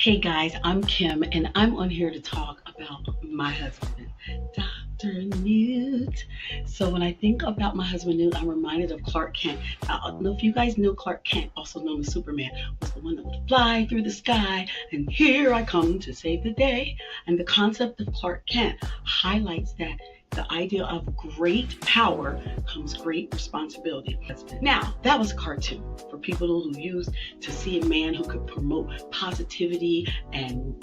Hey guys, I'm Kim, and I'm on here to talk about my husband, Dr. Newt. So when I think about my husband Newt, I'm reminded of Clark Kent. Now, I don't know if you guys know Clark Kent, also known as Superman, was the one that would fly through the sky, and here I come to save the day. And the concept of Clark Kent highlights that the idea of great power comes great responsibility. Now, that was a cartoon for people who used to see a man who could promote positivity and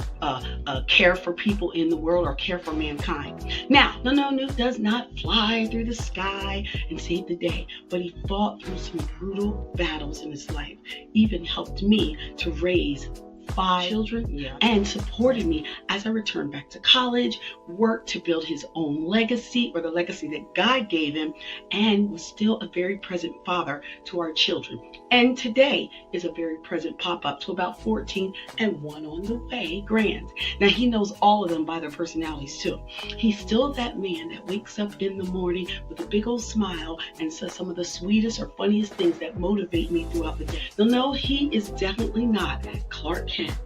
care for people in the world or care for mankind. Now, no, Newt does not fly through the sky and save the day, but he fought through some brutal battles in his life, even helped me to raise 5 children and supported me as I returned back to college, worked to build his own legacy or the legacy that God gave him, and was still a very present father to our children. And today is a very present pop-up to about 14 and one on the way grand. Now he knows all of them by their personalities too. He's still that man that wakes up in the morning with a big old smile and says some of the sweetest or funniest things that motivate me throughout the day. No, he is definitely not Clark Kent,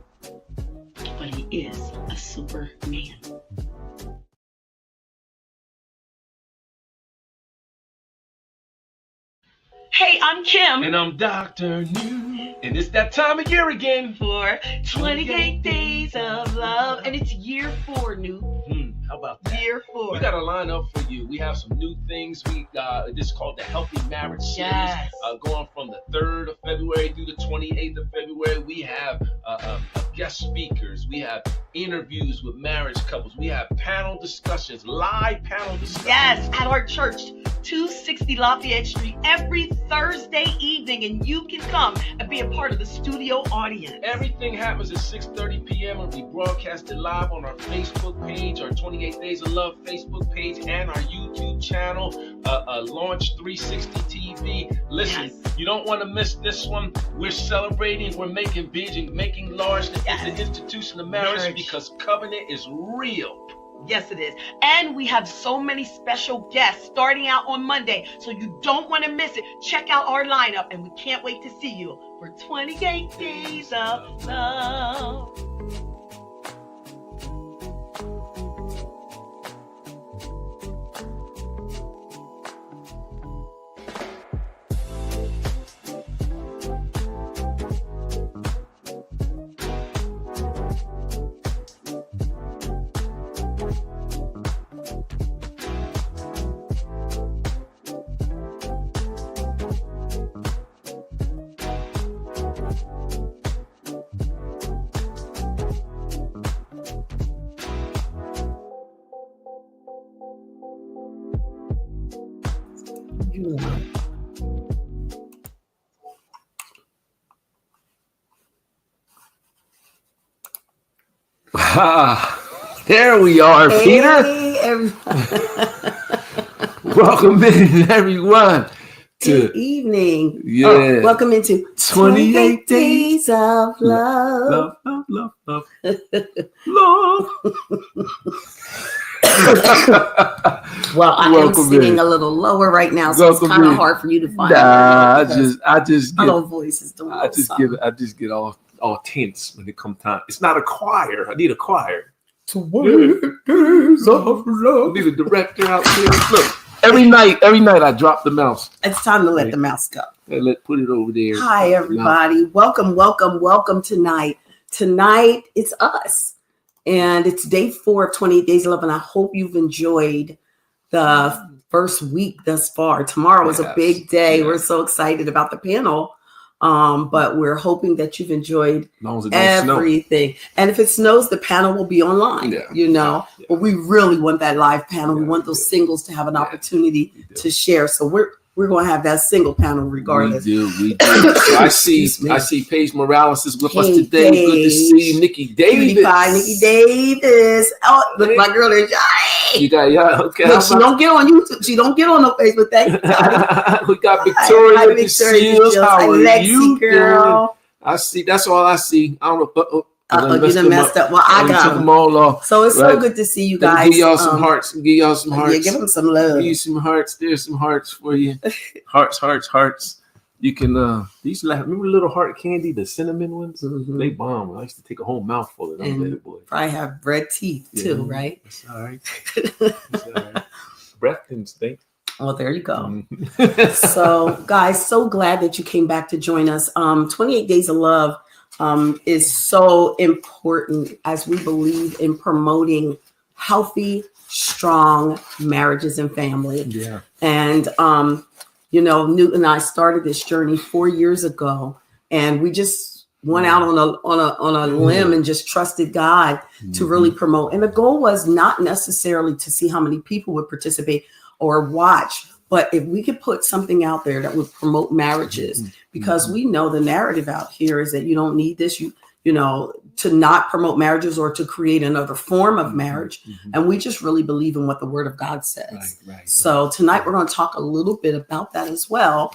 but he is a Superman. Hey, I'm Kim. And I'm Dr. New. And it's that time of year again For 28 Days of Love. And it's year 4, Newt. How about that? Year 4. We got a lineup for you. We have some new things. This is called the Healthy Marriage Series. Yes. Going from the 3rd of February through the 28th of February. We have guest speakers. We have interviews with marriage couples. We have panel discussions, live panel discussions. Yes, at our church, 260 Lafayette Street, every Thursday evening. And you can come and be a part of the studio audience. Everything happens at 6:30 p.m. and we broadcast it live on our Facebook page, our 28 Days of Love Facebook page, and our YouTube channel, Launch 360 TV. Listen, You don't want to miss this one. We're celebrating, we're making big and making large the institution of marriage because covenant is real. Yes, it is. And we have so many special guests starting out on Monday, so you don't want to miss it. Check out our lineup, and we can't wait to see you for 28 Days of Love. There we are, hey, Peter. Welcome in, everyone. Good evening. Yeah. Welcome into 28 Days of Love. Love. Well, I am singing a little lower right now, so it's kind of hard for you to find. I just my little voice is doing. I just get all tense when it comes time. It's not a choir. I need a choir. 28 Days of Love. I need a director out there. Look, every night I drop the mouse. It's time to let the mouse go. Put it over there. Hi, everybody. Welcome tonight. Tonight it's us, and it's day 4 of 28 Days of Love, and I hope you've enjoyed the first week thus far. Tomorrow is a big day. We're so excited about the panel. But we're hoping that you've enjoyed everything. Snow. And if it snows, the panel will be online, But we really want that live panel. We want those singles to have an opportunity to share. So we're going to have that single panel regardless. We do. I see Paige Morales is with us today. Paige. Good to see you. Nikki Davis. Oh, look, my girl is shy. You got, okay. Look, she don't get on YouTube. She don't get on no Facebook. We got Victoria Seals. How are you, girl? Doing? I see. That's all I see. I don't know. You done messed up. Well, I got them all off. So it's so good to see you guys. Give y'all some hearts. Yeah, give them some love. Give you some hearts. There's some hearts for you. Hearts. You can these remember little heart candy, the cinnamon ones? Mhm. They bomb. I used to take a whole mouthful of them, And baby boy. probably have red teeth too, right? That's all right. That's all right. Breath can stink. Well, there you go. Mhm. So, guys, so glad that you came back to join us. 28 Days of Love is so important as we believe in promoting healthy, strong marriages and family. Yeah. And, Newt and I started this journey 4 years ago, and we just went out on a limb and just trusted God to really promote. And the goal was not necessarily to see how many people would participate or watch, but if we could put something out there that would promote marriages, because we know the narrative out here is that you don't need this, to not promote marriages or to create another form of marriage. And we just really believe in what the Word of God says. Right. So tonight we're going to talk a little bit about that as well.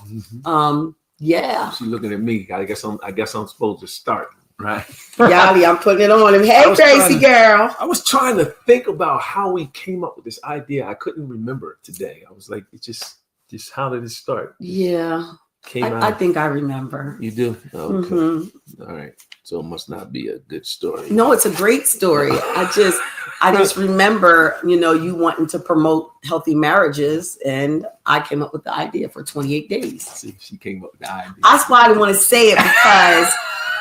Yeah. She's looking at me. I guess I'm supposed to start, right? Yali, I'm putting it on him. Hey, crazy girl. I was trying to think about how we came up with this idea. I couldn't remember it today. I was like, it's just how did it start? Yeah. Out. I think I remember. You do? Okay. All right. So it must not be a good story. No, it's a great story. I just remember, you wanting to promote healthy marriages, and I came up with the idea for 28 days. See, she came up with the idea. That's why I didn't want to say it, because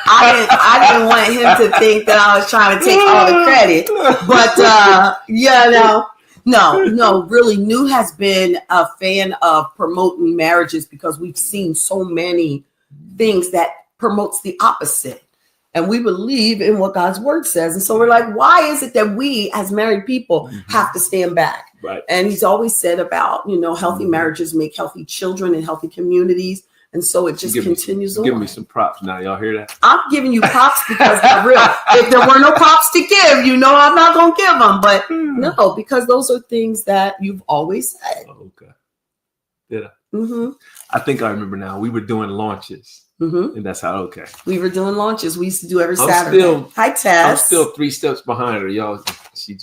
I didn't want him to think that I was trying to take all the credit. But No, really, Newt has been a fan of promoting marriages because we've seen so many things that promotes the opposite. And we believe in what God's word says. And so we're like, why is it that we as married people have to stand back? Right. And he's always said about, healthy marriages make healthy children and healthy communities. And so it just continues on. Give me some props now. Y'all hear that? I'm giving you props because they're real. If there were no props to give, I'm not going to give them. But no, because those are things that you've always said. Oh, okay. Did I? I think I remember now. We were doing launches. And that's how, okay. We were doing launches. We used to do every Saturday. Hi, Tess. I'm still 3 steps behind her. Y'all, she'd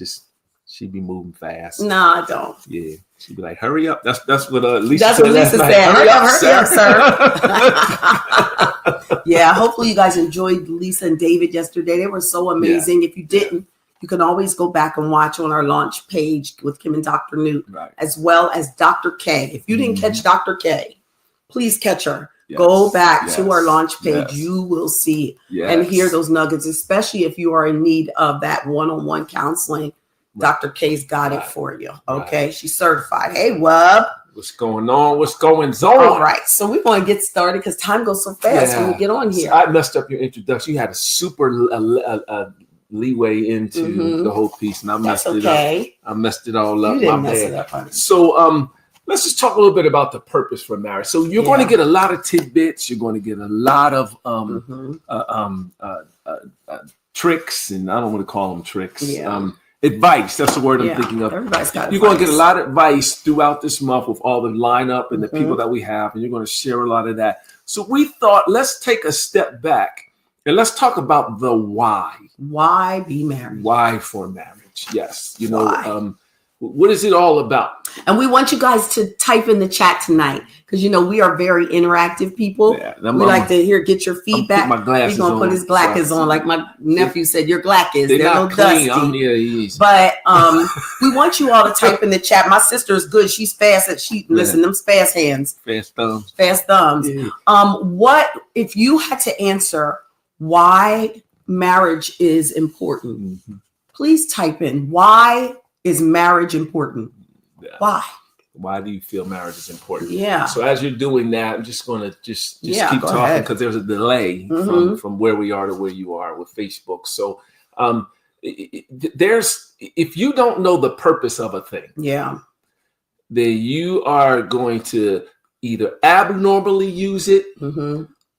be moving fast. No, I don't. Yeah. She'd be like, hurry up. That's what Lisa said. That's what Lisa said. Hurry up, sir. Yeah, hopefully you guys enjoyed Lisa and David yesterday. They were so amazing. Yeah. If you didn't, you can always go back and watch on our launch page with Kim and Dr. Newt, as well as Dr. K. If you didn't catch Dr. K, please catch her. Yes. Go back to our launch page. Yes. You will see and hear those nuggets, especially if you are in need of that one-on-one counseling. Dr. K's got it for you. Okay. She's certified. Hey, Wub. What's going on? What's going on? All right. So we want to get started because time goes so fast when we get on here. So I messed up your introduction. You had a super leeway into the whole piece, and I messed it up. I messed it all up. You didn't mess it up, honey. So let's just talk a little bit about the purpose for marriage. So you're going to get a lot of tidbits. You're going to get a lot of tricks, and I don't want to call them tricks. Advice. That's the word I'm thinking of. Everybody's got You're going to get a lot of advice throughout this month with all the lineup and the people that we have, and you're going to share a lot of that. So we thought, let's take a step back and let's talk about the why. Why be married? Why for marriage? Yes. What is it all about? And we want you guys to type in the chat tonight because, we are very interactive people. Yeah, we like to get your feedback. My glasses He's going to put his glackers on. Like my nephew said, your glackers. They're not clean. Dusty. But we want you all to type in the chat. My sister is good. She's fast. Listen, them's fast hands. Fast thumbs. Fast thumbs. Yeah. What if you had to answer why marriage is important? Please type in why is marriage important? Why? Why do you feel marriage is important? Yeah. So as you're doing that, I'm just going to just keep talking because there's a delay from where we are to where you are with Facebook. So if you don't know the purpose of a thing, then you are going to either abnormally use it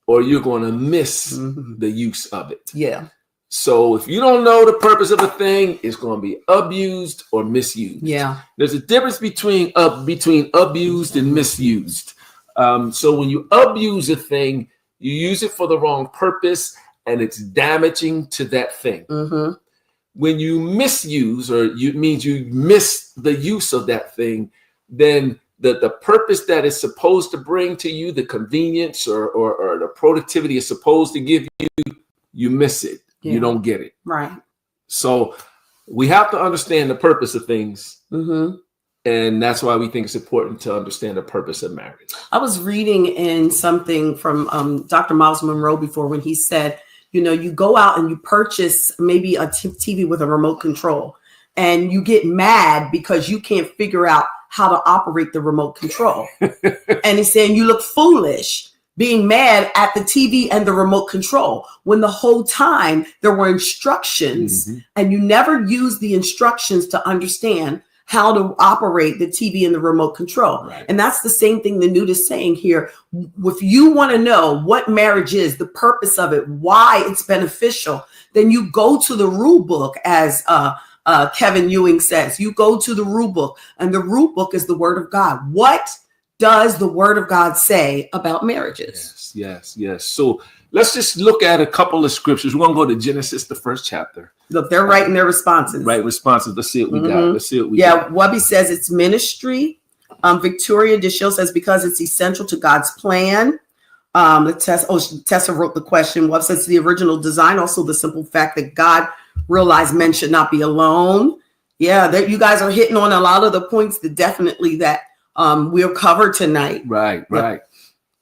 or you're going to miss the use of it. Yeah. So if you don't know the purpose of a thing, it's going to be abused or misused. Yeah. There's a difference between abused and misused. So when you abuse a thing, you use it for the wrong purpose and it's damaging to that thing. When you misuse means you miss the use of that thing, then the purpose that it's supposed to bring to you, the convenience or the productivity it's supposed to give you, you miss it. Yeah. You don't get it. Right. So we have to understand the purpose of things. Mm-hmm. And that's why we think it's important to understand the purpose of marriage. I was reading in something from Dr. Miles Monroe before when he said, you go out and you purchase maybe a TV with a remote control and you get mad because you can't figure out how to operate the remote control. And he's saying you look foolish being mad at the TV and the remote control when the whole time there were instructions and you never used the instructions to understand how to operate the TV and the remote control. Right. And that's the same thing the Newt is saying here. If you want to know what marriage is, the purpose of it, why it's beneficial, then you go to the rule book, as Kevin Ewing says. You go to the rule book, and the rule book is the word of God. What does the word of God say about marriages? Yes. So let's just look at a couple of scriptures. We're going to go to Genesis, the first chapter. Look, they're writing their responses. Right, responses. Let's see what we got. Yeah, Wubby says it's ministry. Victoria Deshill says because it's essential to God's plan. Tessa wrote the question. Wub says the original design, also the simple fact that God realized men should not be alone. Yeah, you guys are hitting on a lot of the points that definitely that we'll cover tonight. Right.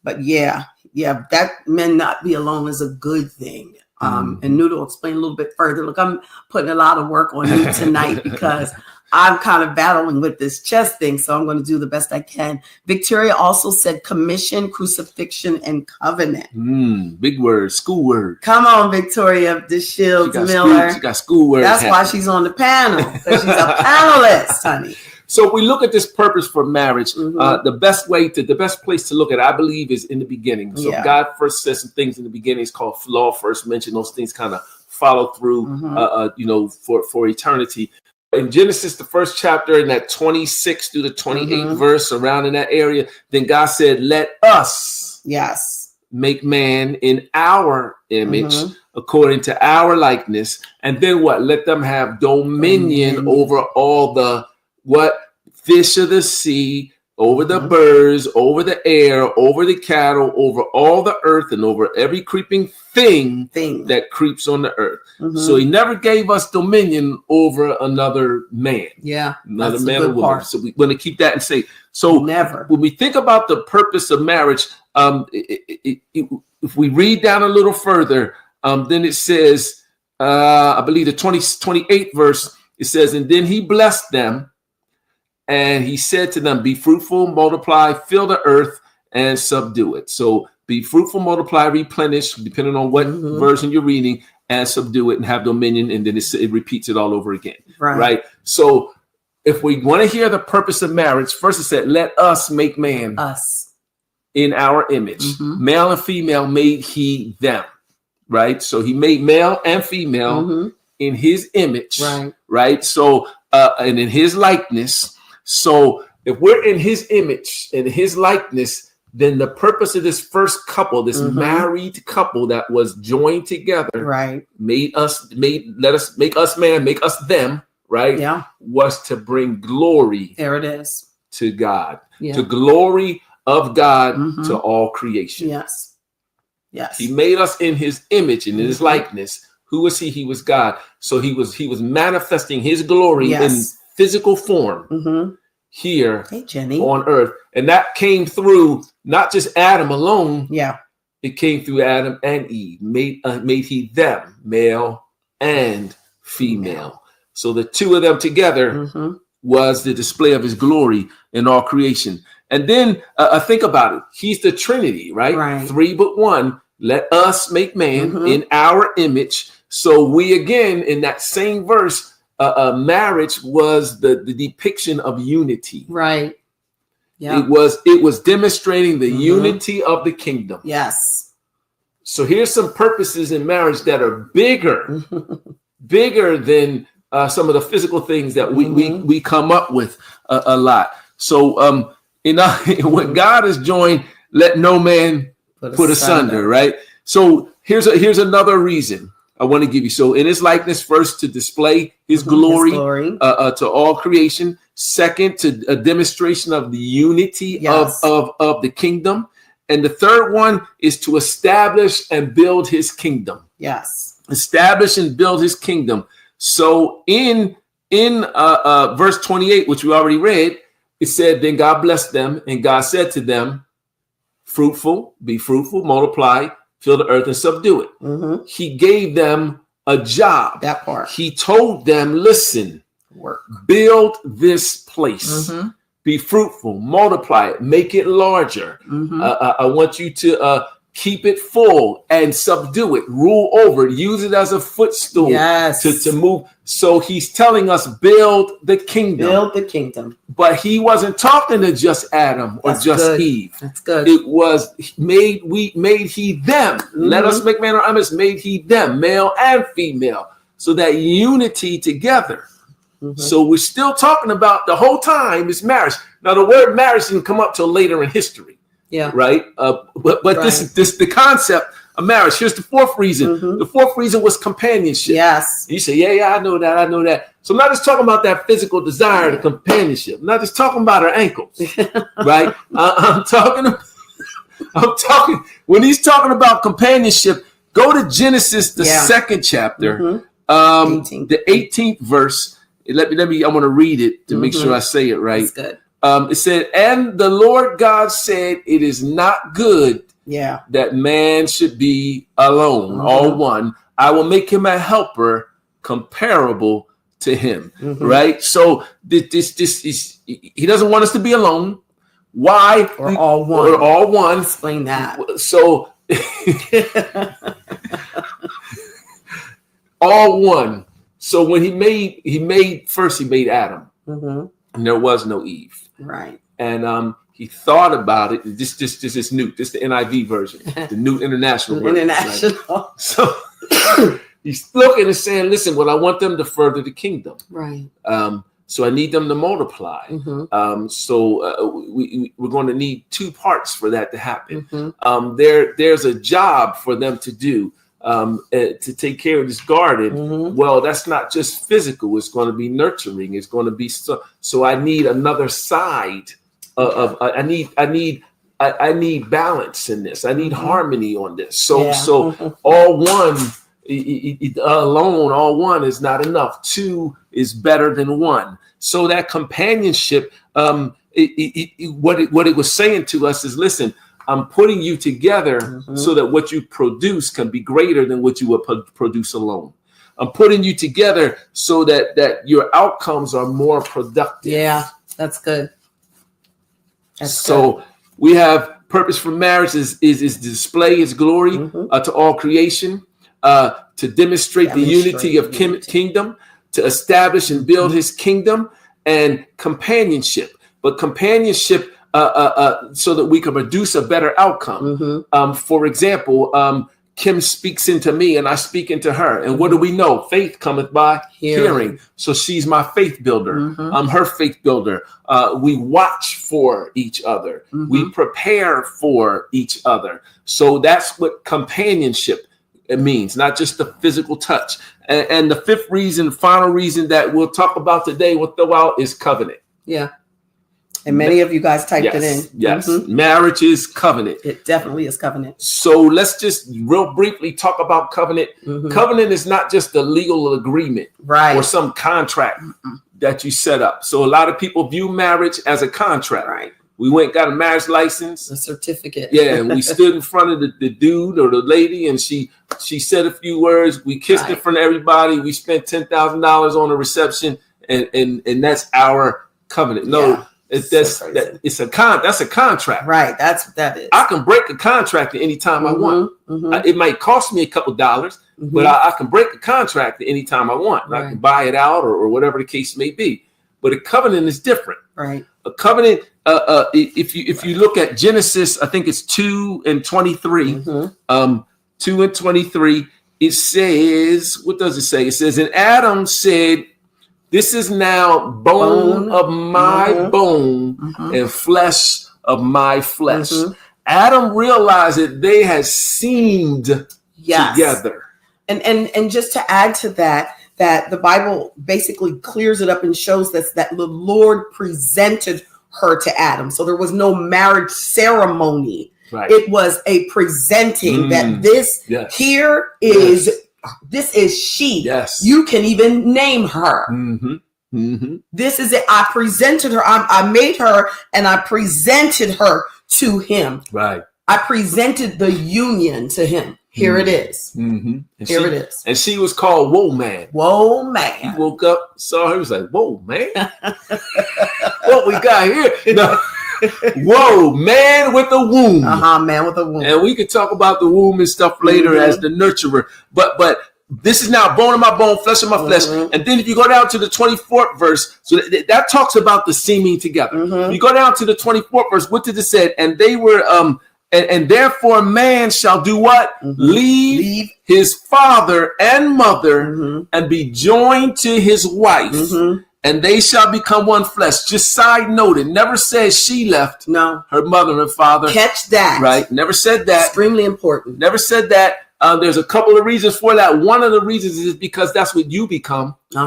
But yeah, that men not be alone is a good thing. And Noodle will explain a little bit further. Look, I'm putting a lot of work on you tonight because I'm kind of battling with this chest thing. So I'm going to do the best I can. Victoria also said commission, crucifixion, and covenant. Big word, school word. Come on, Victoria Deshields Miller. She got school words. That's why she's on the panel, because she's a panelist, honey. So if we look at this purpose for marriage, the best place to look at, I believe, is in the beginning. So God first says some things in the beginning. It's called law first mention. Those things kind of follow through, for eternity. In Genesis, the first chapter, in that 26 through the 28th verse, around in that area, then God said, let us make man in our image, according to our likeness. And then what? Let them have dominion over all the fish of the sea, over the birds, over the air, over the cattle, over all the earth, and over every creeping thing that creeps on the earth. So he never gave us dominion over another man. Another man or woman. So we want to keep that in safe. So never. When we think about the purpose of marriage, if we read down a little further, then it says, I believe the 28th verse, it says, and then he blessed them. And he said to them, be fruitful, multiply, fill the earth, and subdue it. So be fruitful, multiply, replenish, depending on what version you're reading, and subdue it and have dominion. And then it repeats it all over again. Right. So if we want to hear the purpose of marriage, first it said, let us make man in our image. Male and female made he them. Right. So he made male and female in his image. Right. So and in his likeness. So if we're in his image and his likeness, then the purpose of this first couple, this married couple that was joined together, make us man, make us them, was to bring glory. There it is. To God, to glory of God to all creation. Yes. He made us in his image and in his likeness. Who was he? He was God. So he was manifesting his glory in physical form here on earth. And that came through not just Adam alone. It came through Adam and Eve. Made he them, male and female. So the two of them together was the display of his glory in all creation. And then think about it. He's the Trinity, right? Three but one. Let us make man in our image. So we again, in that same verse, marriage was the depiction of unity. It was demonstrating the unity of the kingdom. So here's some purposes in marriage that are bigger than some of the physical things that we come up with a lot. So when God is joined, let no man put asunder, right? So here's another reason. I want to give you. So in his likeness, first to display his glory, to all creation. Second, to a demonstration of the unity of the kingdom. And the third one is to establish and build his kingdom. Yes. Establish and build his kingdom. So in verse 28, which we already read, it said, then God blessed them, and God said to them, be fruitful, multiply, fill the earth and subdue it. Mm-hmm. He gave them a job. That part. He told them, listen, work, build this place, mm-hmm. be fruitful, multiply it, make it larger. Mm-hmm. I want you to keep it full and subdue it, rule over it, use it as a footstool to move. So he's telling us, build the kingdom. Build the kingdom. But he wasn't talking to just Adam or just Eve. That's good. It was made he them. Mm-hmm. Let us make man in our image, made he them, male and female. So that unity together. Mm-hmm. So we're still talking about the whole time is marriage. Now the word marriage didn't come up till later in history. Yeah. Right. But right. This the concept of marriage. Here's the fourth reason. Mm-hmm. The fourth reason was companionship. Yes. You say, yeah, I know that. So I'm not just talking about that physical desire, the companionship. I'm not just talking about her ankles, right? I'm talking. When he's talking about companionship, go to Genesis, the second chapter, mm-hmm. The 18th verse. Let me. I want to read it to mm-hmm. make sure I say it right. That's good. It said, and the Lord God said, it is not good that man should be alone, mm-hmm. all one. I will make him a helper comparable to him. Mm-hmm. Right. So this is, he doesn't want us to be alone. Why? Or all one. Or all one. Explain that. So all one. So when he made Adam, mm-hmm. and there was no Eve. Right. And he thought about it. This is new. This is the NIV version, the New International version. Right? So he's looking and saying, listen, well, I want them to further the kingdom. Right. So I need them to multiply. Mm-hmm. We're going to need two parts for that to happen. Mm-hmm. There's a job for them to do. To take care of this garden. Mm-hmm. Well, that's not just physical. It's going to be nurturing. It's going to be so I need another side of I need balance in this. I need mm-hmm. harmony on this. So all one alone, all one is not enough. Two is better than one. So that companionship, what it was saying to us is, listen, I'm putting you together mm-hmm. so that what you produce can be greater than what you would produce alone. I'm putting you together so that your outcomes are more productive. Yeah, that's good. So we have purpose for marriage is to display his glory mm-hmm. To all creation, to demonstrate the unity of kingdom, to establish and build mm-hmm. his kingdom, and companionship. But companionship so that we can produce a better outcome. Mm-hmm. For example, Kim speaks into me and I speak into her. And what do we know? Faith cometh by hearing. So she's my faith builder. Mm-hmm. I'm her faith builder. We watch for each other. Mm-hmm. We prepare for each other. So that's what companionship means, not just the physical touch. And the fifth reason, final reason that we'll talk about today, we'll throw out is covenant. Yeah. And many of you guys typed it in. Yes. Mm-hmm. Marriage is covenant. It definitely is covenant. So let's just real briefly talk about covenant. Mm-hmm. Covenant is not just a legal agreement, right, or some contract that you set up. So a lot of people view marriage as a contract. Right. We went and got a marriage license. A certificate. Yeah, and we stood in front of the dude or the lady, and she said a few words. We kissed in front of everybody. We spent $10,000 on a reception, and that's our covenant. No. Yeah. That's a contract. Right. That's what that is. I can break a contract at any time mm-hmm. I want. Mm-hmm. It might cost me a couple dollars, mm-hmm. but I can break a contract at any time I want. Right. I can buy it out or whatever the case may be. But a covenant is different. Right. A covenant, if you look at Genesis, I think it's 2:23. Mm-hmm. 2:23, it says, what does it say? It says, and Adam said, this is now bone of my mm-hmm. bone mm-hmm. and flesh of my flesh. Mm-hmm. Adam realized that they had seemed together. And just to add to that, that the Bible basically clears it up and shows us that the Lord presented her to Adam. So there was no marriage ceremony. Right. It was a presenting that this here is, this is she. Yes. You can even name her. This is it. I presented her. I made her and I presented her to him. Right. I presented the union to him. Here it is. Here it is. And she was called Whoa Man. Whoa Man. He woke up, saw her, he was like, whoa, man. What we got here? No. Whoa, man with a womb. Man with a womb. And we could talk about the womb and stuff later as the nurturer. But this is now bone of my bone, flesh of my flesh. And then if you go down to the 24th verse, so that talks about the seeming together. You go down to the 24th verse, what did it say? And they were and therefore man shall do what? Leave his father and mother and be joined to his wife, and they shall become one flesh. Just side note, it never says she left her mother and father. Catch that. Right. Never said that. Extremely important. Never said that. There's a couple of reasons for that. One of the reasons is because that's what you become. You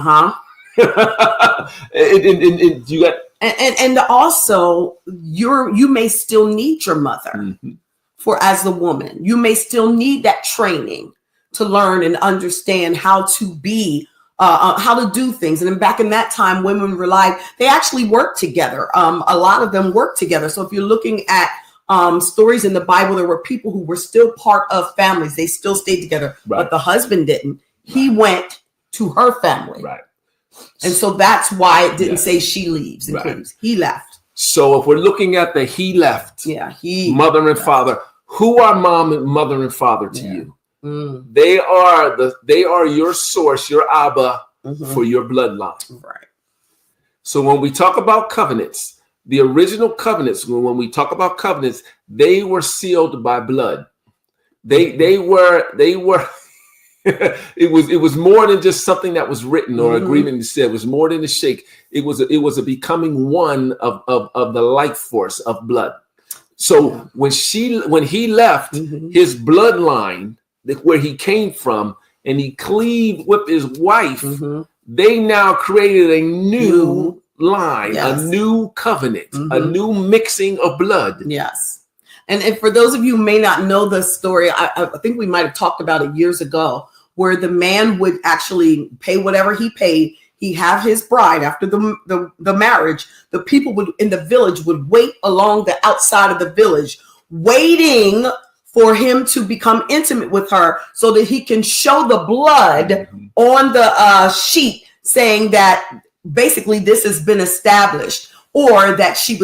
got. And also you may still need your mother for as a woman. You may still need that training to learn and understand how to be, how to do things. And then back in that time, women relied, they actually worked together. A lot of them worked together. So if you're looking at stories in the Bible, there were people who were still part of families. They still stayed together, but the husband didn't. He went to her family. Right. And so that's why it didn't say she leaves. It claims he left. So if we're looking at the he left, mother and father, who are mom and mother and father to you? They are your source, your Abba for your bloodline. Right. So when we talk about covenants, the original covenants, when we talk about covenants, they were sealed by blood. They were it was more than just something that was written or agreement to say. It was more than a shake. It was a becoming one of the life force of blood. So when he left his bloodline, where he came from, and he cleaved with his wife, they now created a new line, a new covenant, a new mixing of blood. Yes. And for those of you who may not know the story, I think we might have talked about it years ago, where the man would actually pay whatever he paid. He have his bride after the marriage. The people in the village would wait along the outside of the village, waiting for him to become intimate with her so that he can show the blood on the sheet saying that basically this has been established, or that she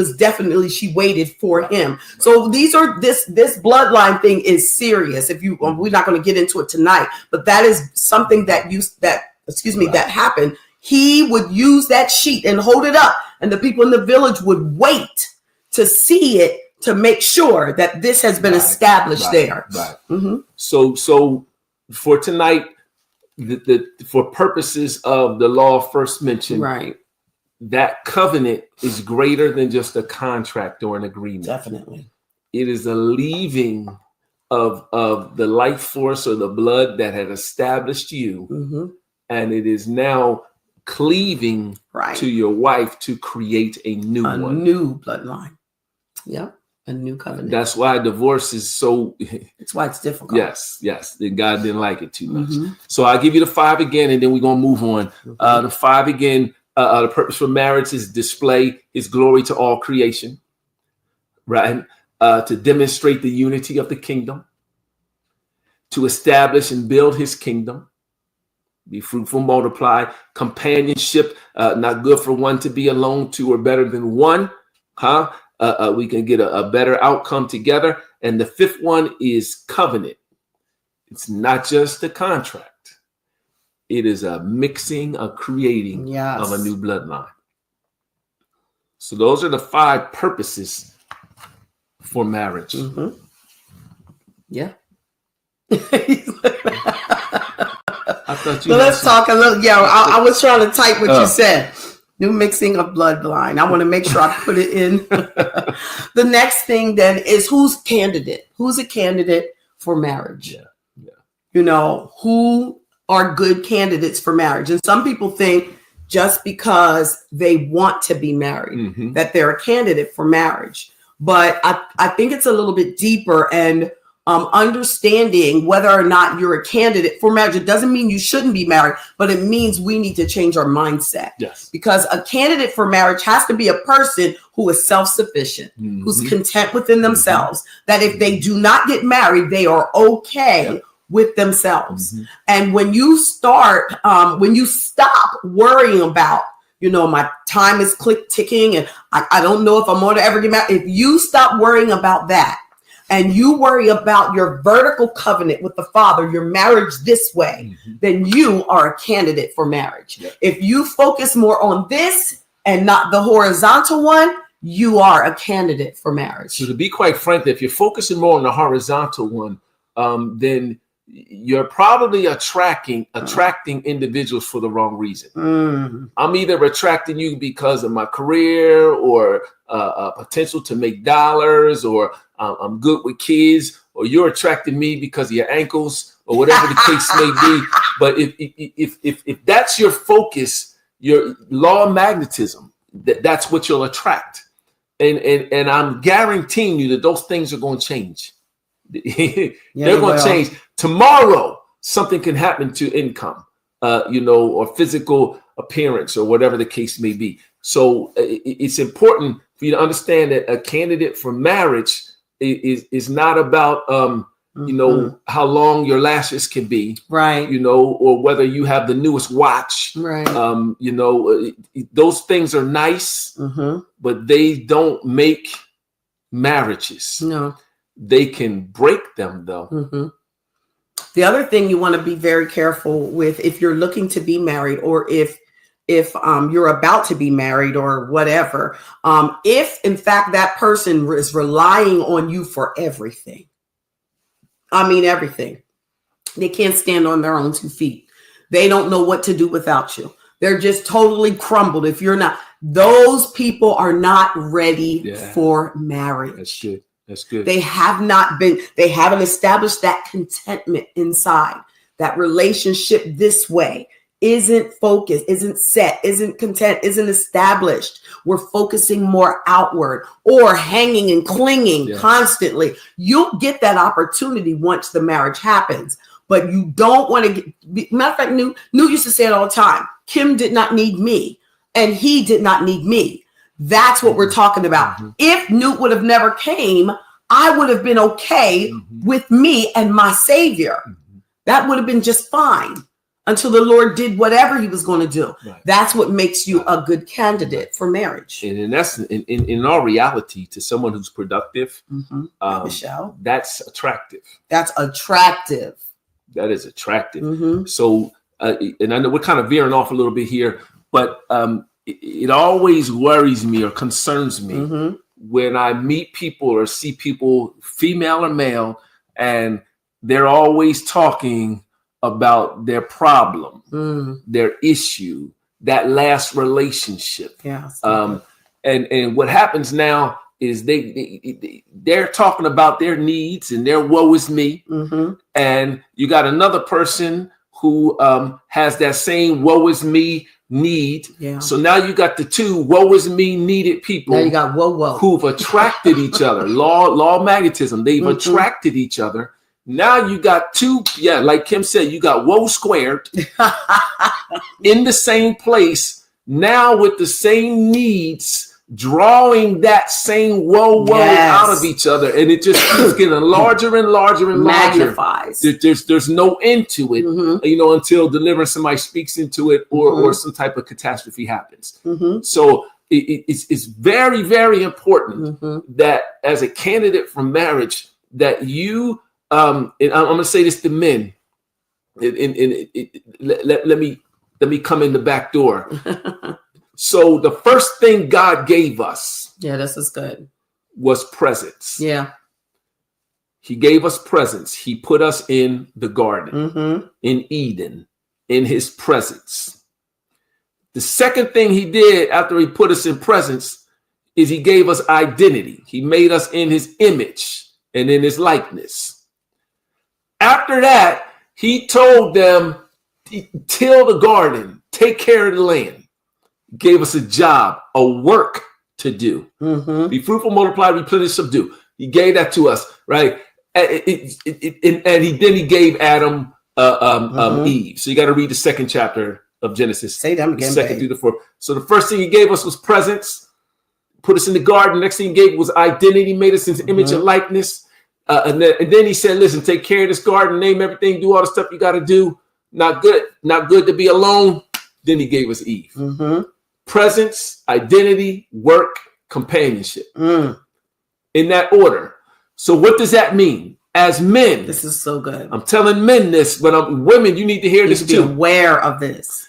waited for him. So this bloodline thing is serious. We're not going to get into it tonight, but that is something that happened. He would use that sheet and hold it up, and the people in the village would wait to see it to make sure that this has been established there. Right. So for tonight, for purposes of the law first mentioned, right, that covenant is greater than just a contract or an agreement. Definitely. It is a leaving of the life force or the blood that had established you. And it is now cleaving to your wife to create a new one. A new bloodline. Yep. A new covenant. That's why divorce is so. It's why it's difficult. Yes. God didn't like it too much. So I'll give you the 5 again, and then we're going to move on. The 5 again. The purpose for marriage is display his glory to all creation, right? To demonstrate the unity of the kingdom, to establish and build his kingdom, be fruitful, multiply, companionship, not good for one to be alone, 2 are better than one, we can get a better outcome together. And the 5th one is covenant. It's not just a contract. It is a mixing, a creating of a new bloodline. So those are the 5 purposes for marriage. Yeah. I thought you. So let's talk a little. Yeah, I was trying to type what you said. New mixing of bloodline. I want to make sure I put it in. The next thing then is who's a candidate for marriage? who are good candidates for marriage. And some people think just because they want to be married, that they're a candidate for marriage. But I think it's a little bit deeper, and understanding whether or not you're a candidate for marriage. It doesn't mean you shouldn't be married, but it means we need to change our mindset. Yes. Because a candidate for marriage has to be a person who is self-sufficient, who's content within themselves, that if they do not get married, they are okay with themselves. And when you start, when you stop worrying about, my time is ticking and I don't know if I'm going to ever get married. If you stop worrying about that and you worry about your vertical covenant with the Father, your marriage this way, then you are a candidate for marriage. If you focus more on this and not the horizontal one, you are a candidate for marriage. So to be quite frank, if you're focusing more on the horizontal one, then you're probably attracting individuals for the wrong reason. I'm either attracting you because of my career or potential to make dollars, or I'm good with kids, or you're attracting me because of your ankles, or whatever the case may be. But if that's your focus, your law of magnetism, that's what you'll attract. And I'm guaranteeing you that those things are going to change. They're going to change. Tomorrow, something can happen to income, or physical appearance, or whatever the case may be. So it's important for you to understand that a candidate for marriage is not about, how long your lashes can be, right? Or whether you have the newest watch, right? Those things are nice, but they don't make marriages. No. They can break them, though. The other thing you want to be very careful with, if you're looking to be married, or if you're about to be married or whatever, if in fact that person is relying on you for everything, everything, they can't stand on their own 2 feet. They don't know what to do without you. They're just totally crumbled. If you're not, those people are not ready for marriage. That's good. That's good. They haven't established that contentment inside. That relationship this way isn't focused, isn't set, isn't content, isn't established. We're focusing more outward or hanging and clinging constantly. You'll get that opportunity once the marriage happens, but you don't want to get, matter of fact, Newt used to say it all the time. Kim did not need me and he did not need me. That's what we're talking about. If Newt would have never came, I would have been okay with me and my Savior. That would have been just fine until the Lord did whatever he was going to do. Right. That's what makes you a good candidate for marriage. And in essence, in our reality, to someone who's productive, Michelle, that's attractive. That's attractive. That is attractive. So, and I know we're kind of veering off a little bit here, but it always worries me or concerns me when I meet people or see people, female or male, and they're always talking about their problem, their issue, that last relationship. And what happens now is they're talking about their needs and their woe is me. And you got another person who has that same woe is me need. So now you got the two woe is me needed people. Now you got whoa who've attracted each other. Law of magnetism. They've attracted each other. Now you got two, like Kim said, you got woe squared in the same place, now with the same needs, drawing that same woe out of each other. And it just keeps getting larger and larger and larger. Magnifies. There's no end to it, until deliverance, somebody speaks into it or some type of catastrophe happens. So it's very, very important that as a candidate for marriage, that you, and I'm going to say this to men, let me come in the back door. So the first thing God gave us, this is good, was presence. He gave us presence. He put us in the garden, in Eden, in his presence. The second thing he did after he put us in presence is he gave us identity. He made us in his image and in his likeness. After that, He told them, till the garden, take care of the land. Gave us a job, a work to do. Mm-hmm. Be fruitful, multiply, replenish, subdue. He gave that to us, right? And he gave Adam Eve. So you got to read the second chapter of Genesis. Say them again, second babe. through the fourth. So the first thing he gave us was presence. Put us in the garden. Next thing he gave was identity. Made us in his image and likeness. And then he said, listen, take care of this garden, name everything, do all the stuff you got to do. Not good to be alone. Then he gave us Eve. Mm-hmm. Presence, identity, work, companionship. Mm. In that order. So what does that mean? As men, This is so good. I'm telling men this, but women, you need to hear You this need to too. be aware of this.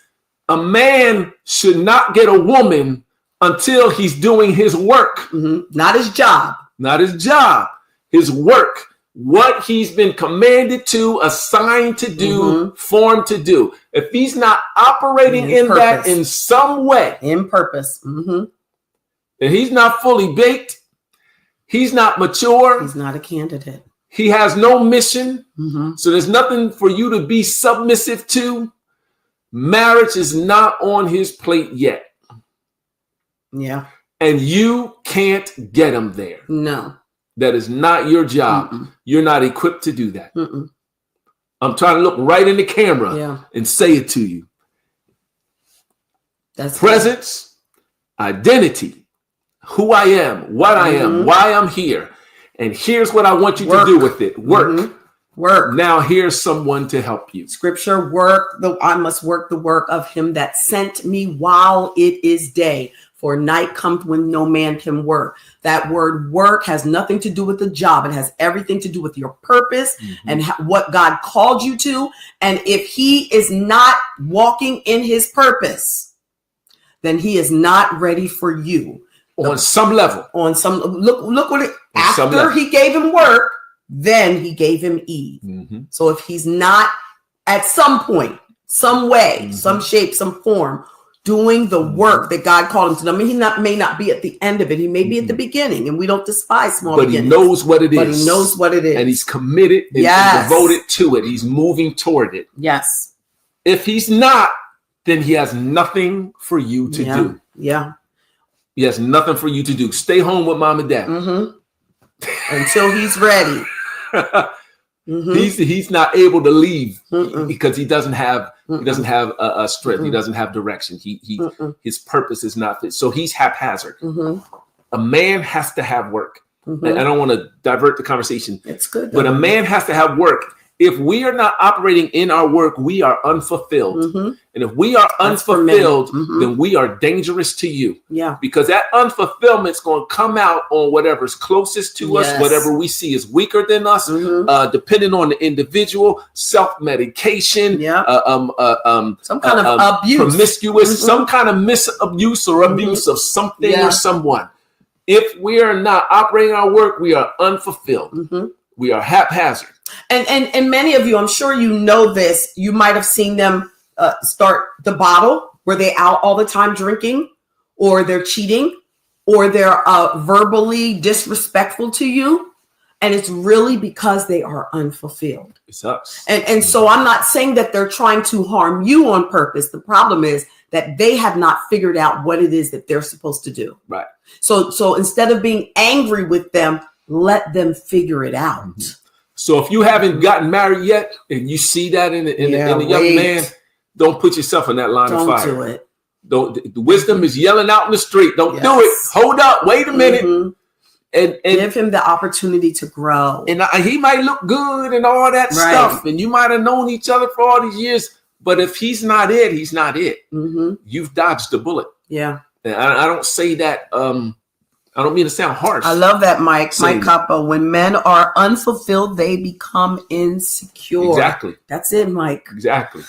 A man should not get a woman until he's doing his work, Mm-hmm. Not his job. not his job, his work, what he's been commanded to, assigned to do, formed to do. If he's not operating in that purpose. in some way, In purpose. Mm-hmm. and he's not fully baked, he's not mature, He's not a candidate. he has no mission, Mm-hmm. so there's nothing for you to be submissive to. Marriage is not on his plate yet. Yeah. And you can't get him there. No. That is not your job. Mm-mm. You're not equipped to do that. Mm-mm. I'm trying to look right in the camera Yeah. and say it to you. That's Presence, identity, who I am, what I am, why I'm here. And here's what I want you to do with it. Work. Mhm. Work. Now here's someone to help you. Scripture, work. I must work the work of him that sent me while it is day. For night comes when no man can work. That word work has nothing to do with the job. It has everything to do with your purpose and what God called you to. And if he is not walking in his purpose, then he is not ready for you. On some level. On some look what it On some after level. he gave him work, then he gave him Eve. So if he's not at some point, some way, some shape, some form, doing the work that God called him to do. I mean, he may not be at the end of it. He may be at the beginning, and we don't despise small But he beginnings. knows what it is. But he knows what it is. And he's committed and Yes. devoted to it. He's moving toward it. Yes. If he's not, then he has nothing for you to do. Yeah. He has nothing for you to do. Stay home with mom and dad. Until he's ready. He's not able to leave Mm-mm. because he doesn't have a strength. He Mm-mm. doesn't have direction. Mm-mm. His purpose is not fit. So he's haphazard. A man has to have work. And I don't want to divert the conversation, It's good. but a man has to have work. If we are not operating in our work, we are unfulfilled. And if we are That's for men. unfulfilled, then we are dangerous to you. Yeah. Because that unfulfillment is going to come out on whatever's closest to us, Yes. whatever we see is weaker than us, depending on the individual, self-medication, Yeah. Some kind of abuse. promiscuous, some kind of misabuse or abuse of something Yeah. or someone. If we are not operating our work, we are unfulfilled. We are haphazard. And many of you, I'm sure you know this, you might have seen them start the bottle where they out all the time drinking, or they're cheating, or they're verbally disrespectful to you. And it's really because they are unfulfilled. It sucks. And so I'm not saying that they're trying to harm you on purpose. The problem is that they have not figured out what it is that they're supposed to do. Right. So instead of being angry with them, let them figure it out. So if you haven't gotten married yet and you see that in the young wait. man, don't put yourself in that line of Don't fire. do it. Don't. The wisdom is yelling out in the street. Don't do it. Yes. Hold up. Wait a minute. And Give him the opportunity to grow. he might look good and all that stuff, and you might have known each other for all these years. But if he's not it, he's not it. You've dodged the bullet. Yeah. And I don't say that. I don't mean to sound harsh. I love that, Mike. Same. Mike Capo. When men are unfulfilled, they become insecure. Exactly. That's it, Mike. Exactly.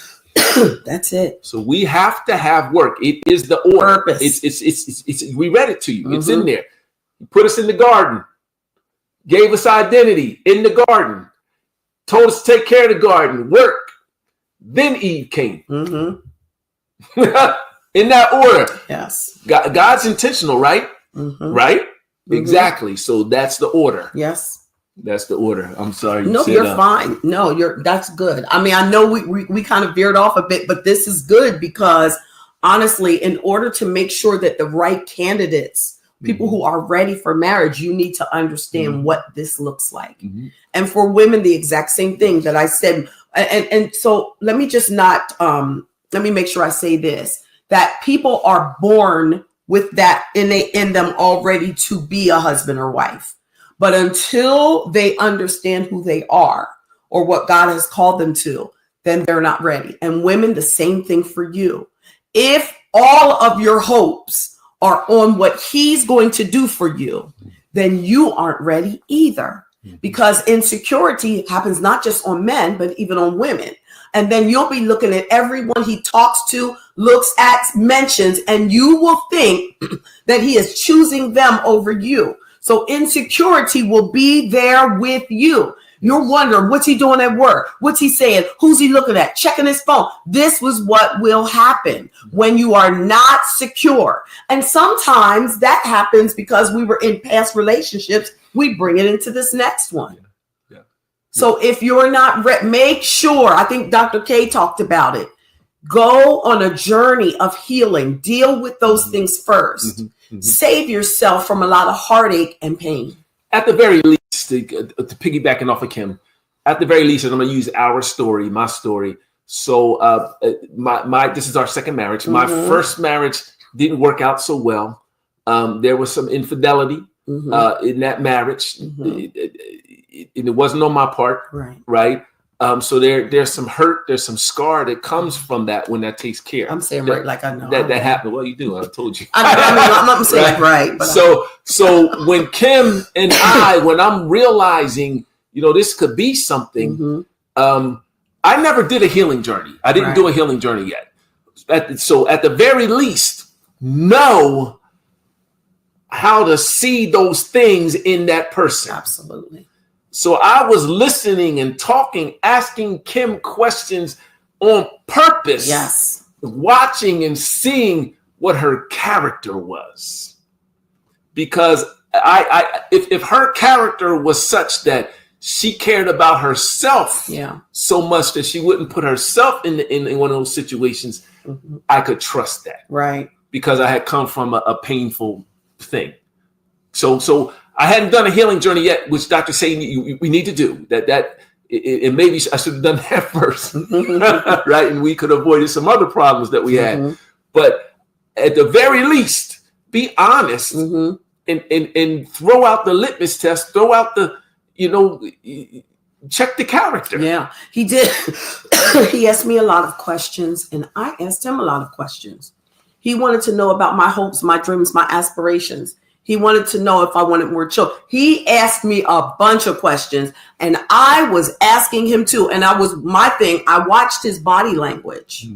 That's it. So we have to have work. It is the order. Purpose. It's we read it to you. It's in there. He put us in the garden, gave us identity in the garden, told us to take care of the garden, work. Then Eve came. In that order. Yes. God's intentional, right? Right? Exactly. So that's the order. Yes. That's the order. I'm sorry. No, you're fine. No, that's good. I mean, I know we kind of veered off a bit, but this is good because honestly, in order to make sure that the right candidates, people who are ready for marriage, you need to understand what this looks like. And for women, the exact same thing that I said. And so let me just not, let me make sure I say this, that people are born with that in them already to be a husband or wife. But until they understand who they are or what God has called them to, then they're not ready. And women, the same thing for you. If all of your hopes are on what he's going to do for you, then you aren't ready either. Because insecurity happens not just on men, but even on women. And then you'll be looking at everyone he talks to, looks at, mentions, and you will think that he is choosing them over you. So insecurity will be there with you. You're wondering, what's he doing at work? What's he saying? Who's he looking at? Checking his phone. This was what will happen when you are not secure. And sometimes that happens because we were in past relationships. We bring it into this next one. Yeah. So if you're not make sure, I think Dr. K talked about it. Go on a journey of healing. Deal with those things first. Save yourself from a lot of heartache and pain. At the very least, to piggybacking off of Kim, at the very least, and I'm going to use our story, my story. So this is our second marriage. My first marriage didn't work out so well. There was some infidelity in that marriage. It wasn't on my part, right? So there's some hurt, there's some scar that comes from that when that takes care. I'm saying right like I know that happened. Well, you do. I told you. I'm not saying right. But so when Kim and when I'm realizing, this could be something, I never did a healing journey. I didn't do a healing journey yet. So at the very least, know how to see those things in that person. Absolutely. So I was listening and talking, asking Kim questions on purpose. Yes. Watching and seeing what her character was. Because if her character was such that she cared about herself so much that she wouldn't put herself in one of those situations, I could trust that. Right. Because I had come from a painful thing. So I hadn't done a healing journey yet, which Dr. saying we need to do that. And maybe I should have done that first, right? And we could have avoided some other problems that we had. But at the very least, be honest and throw out the litmus test, throw out the, check the character. Yeah, he did. He asked me a lot of questions and I asked him a lot of questions. He wanted to know about my hopes, my dreams, my aspirations. He wanted to know if I wanted more children. He asked me a bunch of questions and I was asking him too. And I watched his body language.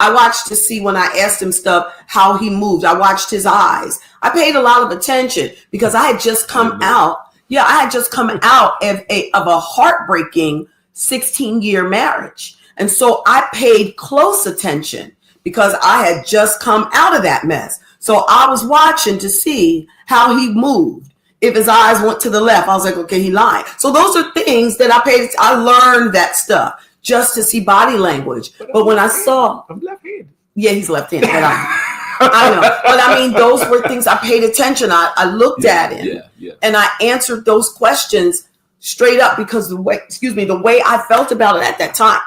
I watched to see when I asked him stuff, how he moved. I watched his eyes. I paid a lot of attention because I had just come out. Yeah, I had just come out of a heartbreaking 16-year marriage. And so I paid close attention because I had just come out of that mess. So I was watching to see how he moved. If his eyes went to the left, I was like, okay, he lying. So those are things that I learned that stuff just to see body language. But when I saw, I'm left-handed. Yeah, he's left-handed. But I know. But I mean, those were things I paid attention. I looked at him and I answered those questions straight up because the way I felt about it at that time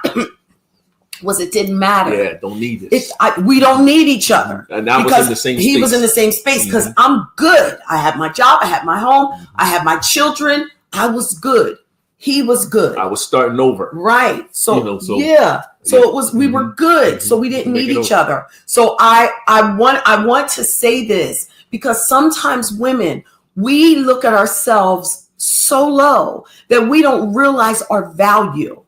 was it didn't matter. Yeah, don't need it. We don't need each other. And I was in the same space. He was in the same space because I'm good. I had my job. I had my home. I had my children. I was good. He was good. I was starting over. Right. So it was, we were good. So we didn't need each other. So I want to say this because sometimes women, we look at ourselves so low that we don't realize our value.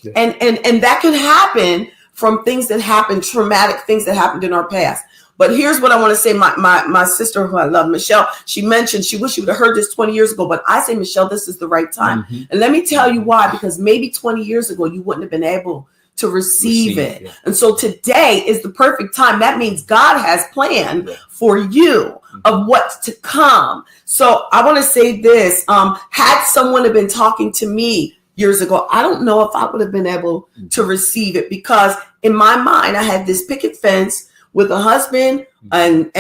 Yeah. And that can happen from things that happened, traumatic things that happened in our past. But here's what I want to say. My sister, who I love, Michelle, she mentioned she wished she would have heard this 20 years ago. But I say, Michelle, this is the right time. And let me tell you why. Because maybe 20 years ago, you wouldn't have been able to receive it. Yeah. And so today is the perfect time. That means God has planned for you. of what's to come. So I want to say this, had someone have been talking to me years ago, I don't know if I would have been able to receive it, because in my mind, I had this picket fence with a husband and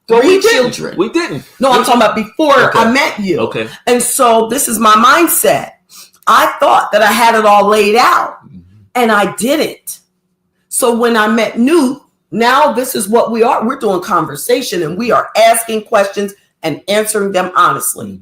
three children. We didn't. No, I'm talking about before I met you. Okay. And so this is my mindset. I thought that I had it all laid out, and I didn't. So when I met Newt, now this is what we are. We're doing conversation, and we are asking questions and answering them honestly.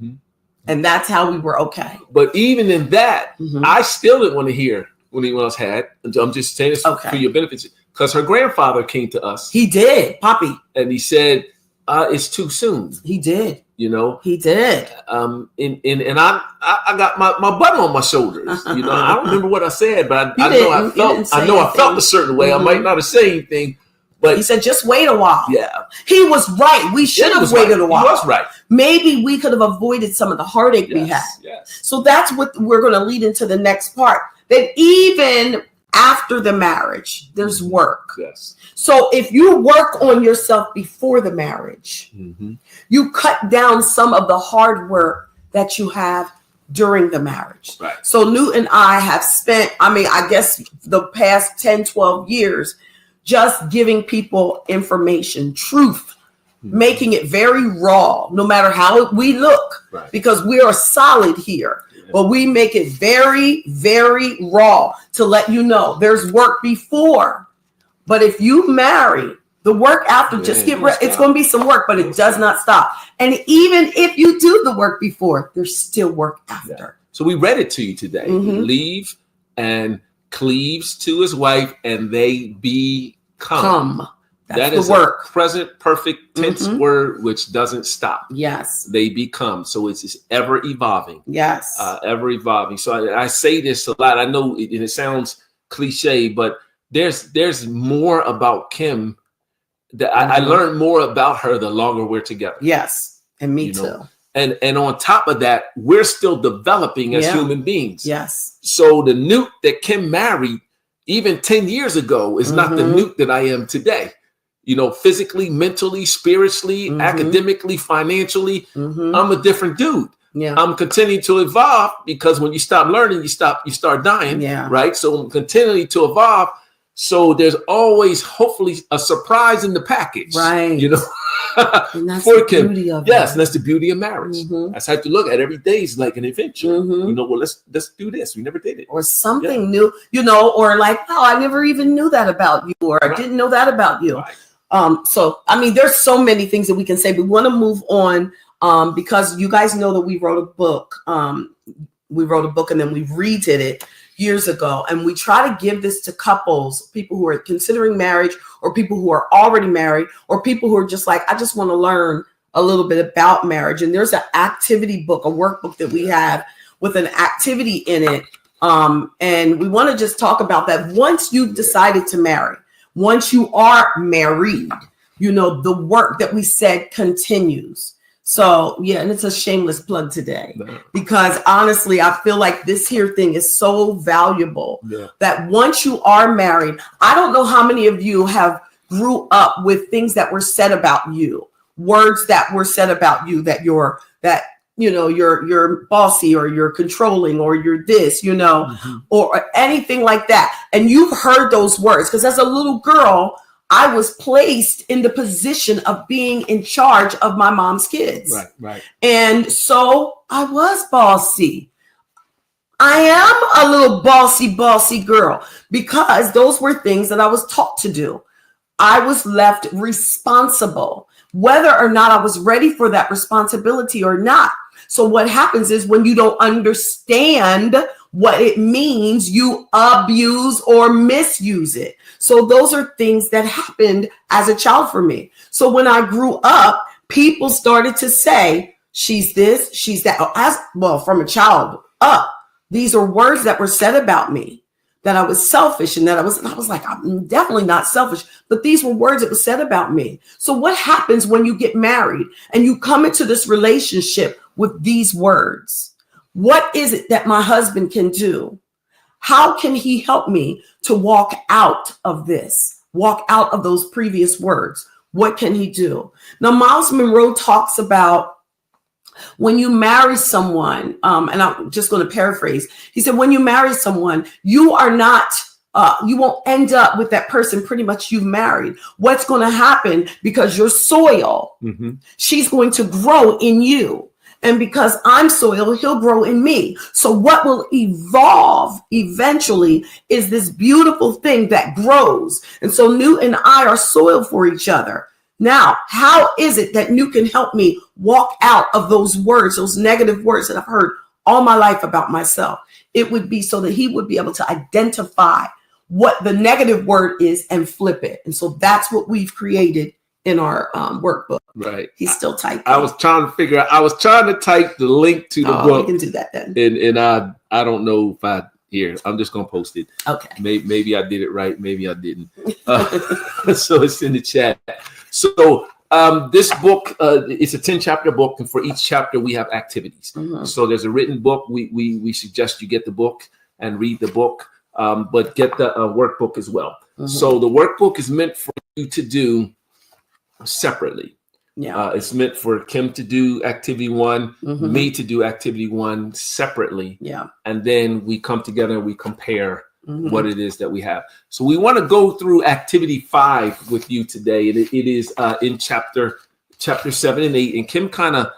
And that's how we were okay. But even in that, I still didn't want to hear what anyone else had. I'm just saying this for your benefits, because her grandfather came to us. He did, Poppy. And he said, it's too soon. He did. You know? He did. And I got my butt on my shoulders. You know, I don't remember what I said, but I felt a certain way. I might not have said anything. But he said, just wait a while. Yeah. He was right. We should have waited a while. He was right. Maybe we could have avoided some of the heartache we had. Yes. So that's what we're going to lead into the next part. That even after the marriage, there's work. Yes. So if you work on yourself before the marriage, you cut down some of the hard work that you have during the marriage. Right. So Newt and I have spent, I guess the past 10, 12 years just giving people information, truth, making it very raw, no matter how we look, because we are solid here. But we make it very, very raw to let you know there's work before. But if you marry, the work after, just get ready. It's going to be some work, but it does not stop. And even if you do the work before, there's still work after. Yeah. So we read it to you today. Leave and cleaves to his wife, and they become. That is the work. A present perfect tense word which doesn't stop. Yes. They become. So it's ever evolving. Yes. Ever evolving. So I say this a lot. I know it sounds cliche, but there's more about Kim that I learned more about her the longer we're together. Yes. And me too. And on top of that, we're still developing as human beings. Yes. So the Newt that Kim married even 10 years ago is not the Newt that I am today. You know, physically, mentally, spiritually, academically, financially, I'm a different dude. Yeah. I'm continuing to evolve, because when you stop learning, you start dying. Yeah. Right. So I'm continuing to evolve. So there's always hopefully a surprise in the package. Right. You know, and that's the beauty of it. Yes, and that's the beauty of marriage. That's how to look at every day is like an adventure. You know, well, let's do this. We never did it. Or something new, you know, or like, oh, I never even knew that about you, or I didn't know that about you. Right. So, there's so many things that we can say. We want to move on because you guys know that we wrote a book. We wrote a book and then we redid it years ago. And we try to give this to couples, people who are considering marriage, or people who are already married, or people who are just like, I just want to learn a little bit about marriage. And there's an activity book, a workbook that we have with an activity in it. And we want to just talk about that. Once you've decided to marry, once you are married, you know, the work that we said continues. So, yeah, and it's a shameless plug today, because honestly, I feel like this here thing is so valuable that once you are married, I don't know how many of you have grew up with things that were said about you, words that were said about you, that you're bossy, or you're controlling, or you're this, you know, or anything like that. And you've heard those words, because as a little girl, I was placed in the position of being in charge of my mom's kids. Right. And so I was bossy. I am a little bossy girl, because those were things that I was taught to do. I was left responsible, whether or not I was ready for that responsibility or not. So what happens is, when you don't understand what it means, you abuse or misuse it. So those are things that happened as a child for me. So when I grew up, people started to say, she's this, she's that. From a child up, these are words that were said about me, that I was selfish, and I was like, I'm definitely not selfish, but these were words that were said about me. So what happens when you get married and you come into this relationship with these words? What is it that my husband can do? How can he help me to walk out of this, walk out of those previous words? what can he do? Now, Miles Monroe talks about when you marry someone, and I'm just going to paraphrase. He said, when you marry someone, you are not, you won't end up with that person pretty much you've married. What's going to happen, because your soil, she's going to grow in you. And because I'm soil, he'll grow in me. So what will evolve eventually is this beautiful thing that grows. And so Newt and I are soil for each other. Now, how is it that Newt can help me walk out of those words, those negative words that I've heard all my life about myself? It would be so that he would be able to identify what the negative word is and flip it. And so that's what we've created in our workbook. Right. He's still typing. I was trying to figure out, I was trying to type the link to the book. We can do that then. And I don't know if I'm just going to post it. Okay. Maybe I did it right. Maybe I didn't. So it's in the chat. So this book, it's a 10-chapter book. And for each chapter, we have activities. So there's a written book. We suggest you get the book and read the book, but get the workbook as well. So the workbook is meant for you to do separately. Yeah. It's meant for Kim to do activity 1, me to do activity 1 separately. Yeah. And then we come together and we compare what it is that we have. So we want to go through activity 5 with you today. And it is in chapter 7 and 8. And Kim kind of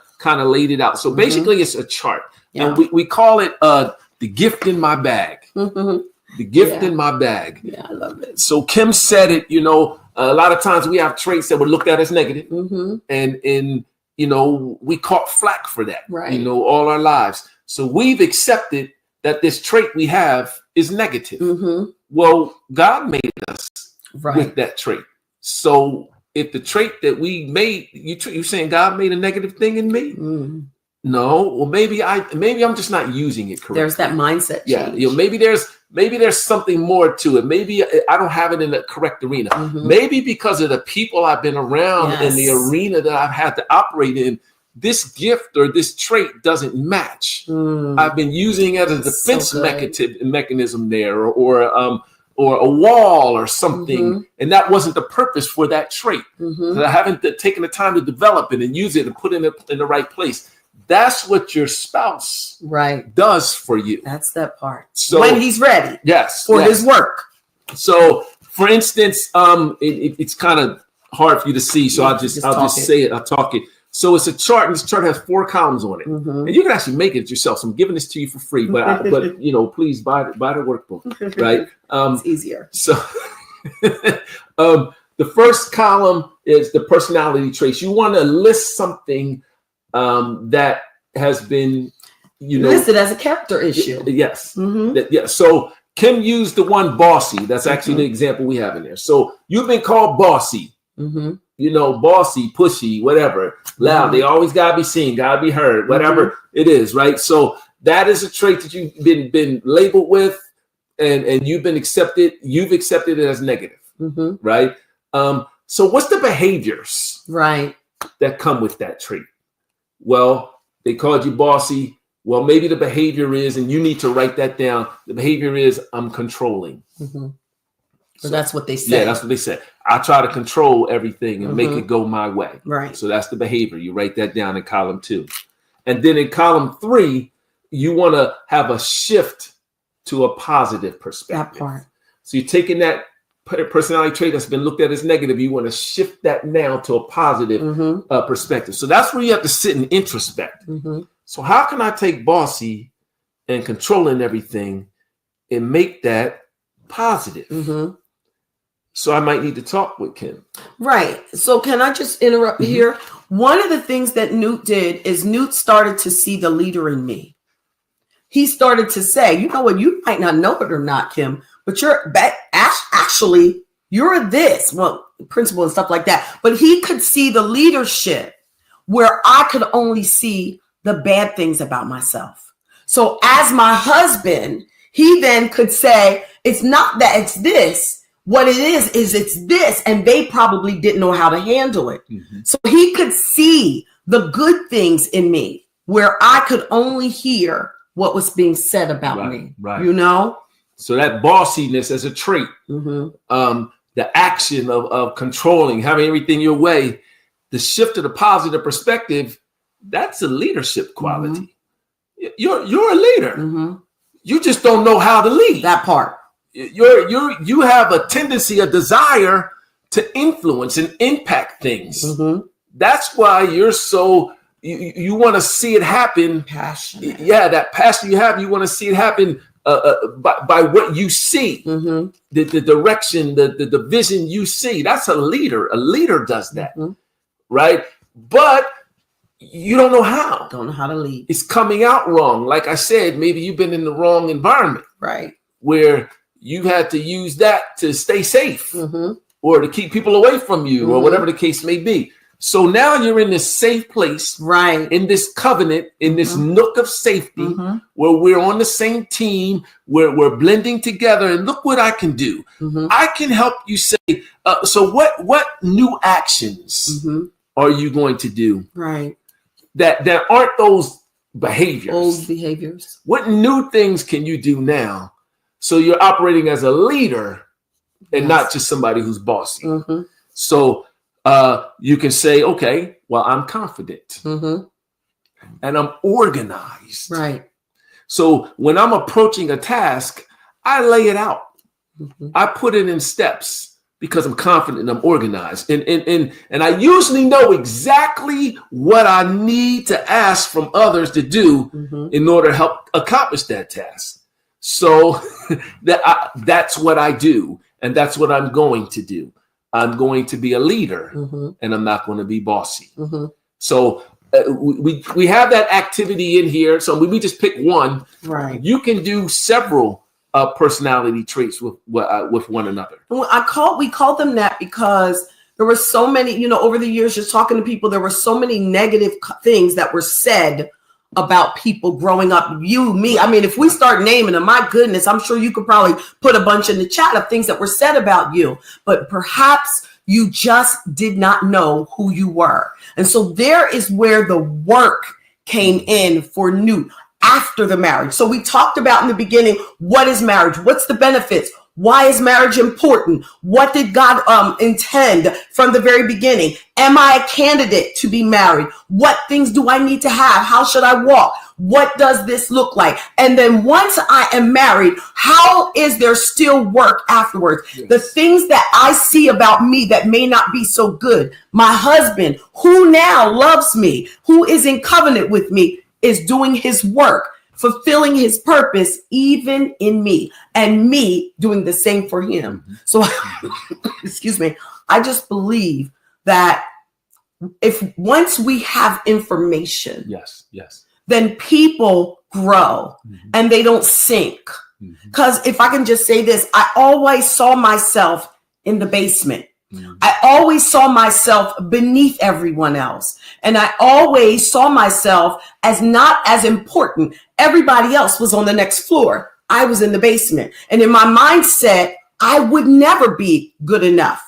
laid it out. So basically it's a chart. Yeah. And we call it the gift in my bag. The gift in my bag. Yeah, I love it. So Kim said it, a lot of times we have traits that were looked at as negative, and we caught flack for that, right? All our lives. So we've accepted that this trait we have is negative. Well, God made us with that trait. So if the trait that we made, you're saying God made a negative thing in me? No. Well, maybe I'm just not using it correctly. There's that mindset change. Yeah, maybe there's something more to it. Maybe I don't have it in the correct arena. Maybe because of the people I've been around in the arena that I've had to operate in, this gift or this trait doesn't match. I've been using it as a defense mechanism there, or a wall or something, and that wasn't the purpose for that trait. I haven't taken the time to develop it and use it and put it in the right place. That's what your spouse does for you. That's that part. So when he's ready, for his work. So, for instance, it's kind of hard for you to see, so I'll just say it. I'll talk it. So it's a chart, and this chart has 4 columns on it, and you can actually make it yourself. So I'm giving this to you for free, but please buy the workbook, right? It's easier. So, the first column is the personality traits. You want to list something that has been, listed as a character issue. Yes. So Kim used the one bossy. That's actually the example we have in there. So you've been called bossy, bossy, pushy, whatever, loud. They always gotta be seen, gotta be heard, whatever it is, right? So that is a trait that you've been labeled with, and you've accepted it as negative, right? So what's the behaviors, that come with that trait? Well, they called you bossy. Well, maybe the behavior is, and you need to write that down. The behavior is, I'm controlling. So that's what they said. Yeah, that's what they said. I try to control everything and make it go my way. Right. So that's the behavior. You write that down in column 2. And then in column 3, you want to have a shift to a positive perspective. That part. So you're taking that personality trait that's been looked at as negative, you want to shift that now to a positive perspective. So that's where you have to sit and introspect. So how can I take bossy and controlling everything and make that positive? So I might need to talk with Kim. Right. So can I just interrupt here? One of the things that Newt did is Newt started to see the leader in me. He started to say, you know what, you might not know it or not, Kim, but you're actually, you're this, principal and stuff like that. But he could see the leadership where I could only see the bad things about myself. So as my husband, he then could say, it's not that it's this. What it is it's this. And they probably didn't know how to handle it. So he could see the good things in me where I could only hear what was being said about me. Right. So that bossiness as a trait, the action of controlling, having everything your way, the shift to the positive perspective, that's a leadership quality. You're a leader. You just don't know how to lead. That part. You have a tendency, a desire to influence and impact things. That's why you're so you want to see it happen. Passionate. Yeah, that passion you have, you want to see it happen by what you see, the direction, the vision you see. That's a leader. A leader does that, right? But you don't know how. Don't know how to lead. It's coming out wrong. Like I said, maybe you've been in the wrong environment, right? Where you had to use that to stay safe or to keep people away from you or whatever the case may be. So now you're in this safe place, right? In this covenant, in this nook of safety where we're on the same team, where we're blending together. And look what I can do. I can help you say, so what new actions are you going to do? Right. That aren't those behaviors. Old behaviors. What new things can you do now? So you're operating as a leader and not just somebody who's bossy. So you can say, okay, well, I'm confident and I'm organized. Right. So when I'm approaching a task, I lay it out. I put it in steps because I'm confident and I'm organized. And I usually know exactly what I need to ask from others to do in order to help accomplish that task. So that's what I do. And that's what I'm going to do. I'm going to be a leader and I'm not going to be bossy. So we have that activity in here. So we just pick one. Right. You can do several personality traits with one another. We called them that because there were so many, over the years, just talking to people, there were so many negative things that were said about people growing up, you, me. I mean, if we start naming them, my goodness, I'm sure you could probably put a bunch in the chat of things that were said about you, but perhaps you just did not know who you were. And so there is where the work came in for Newt after the marriage. So we talked about in the beginning, what is marriage? What's the benefits? Why is marriage important? What did God intend from the very beginning? Am I a candidate to be married? What things do I need to have? How should I walk? What does this look like? And then once I am married, how is there still work afterwards? Yes. The things that I see about me that may not be so good. My husband, who now loves me, who is in covenant with me, is doing his work, fulfilling his purpose, even in me, and me doing the same for him. So, excuse me, I just believe that if once we have information, yes, then people grow and they don't sink. Because if I can just say this, I always saw myself in the basement. I always saw myself beneath everyone else. And I always saw myself as not as important. Everybody else was on the next floor. I was in the basement. And in my mindset, I would never be good enough.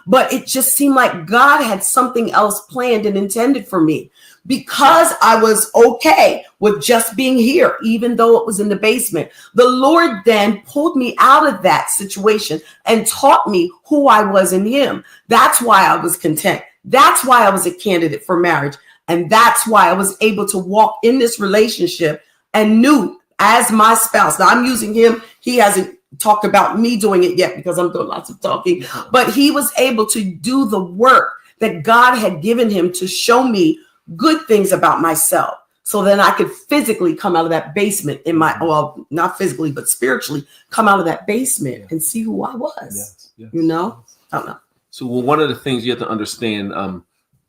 But it just seemed like God had something else planned and intended for me. Because I was okay with just being here, even though it was in the basement. The Lord then pulled me out of that situation and taught me who I was in him. That's why I was content. That's why I was a candidate for marriage. And that's why I was able to walk in this relationship and knew as my spouse. Now I'm using him. He hasn't talked about me doing it yet because I'm doing lots of talking. But he was able to do the work that God had given him to show me good things about myself, so then I could physically come out of that basement in my, well, not physically, but spiritually come out of that basement and see who I was, I don't know. So one of the things you have to understand,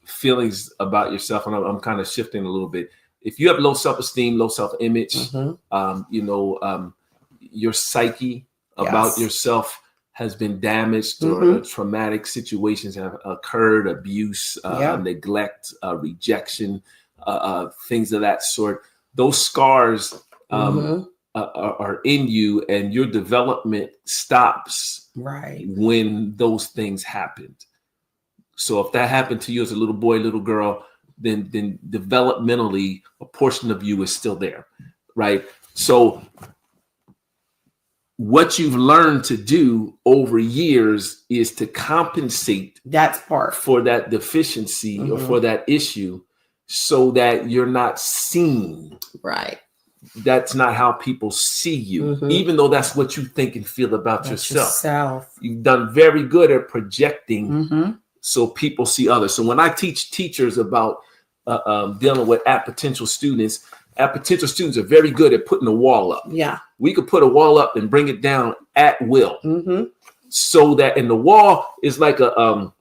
feelings about yourself, and I'm kind of shifting a little bit. If you have low self-esteem, low self-image, your psyche about yourself has been damaged or traumatic situations have occurred, abuse, neglect, rejection, things of that sort. Those scars are in you, and your development stops when those things happened. So if that happened to you as a little boy, little girl, then developmentally, a portion of you is still there, right? So what you've learned to do over years is to compensate That's part. for that deficiency or for that issue so that you're not seen. Right. That's not how people see you, even though that's what you think and feel about yourself. You've done very good at projecting so people see others. So when I teach teachers about dealing with potential students are very good at putting a wall up. Yeah. We could put a wall up and bring it down at will. So that, and the wall is like a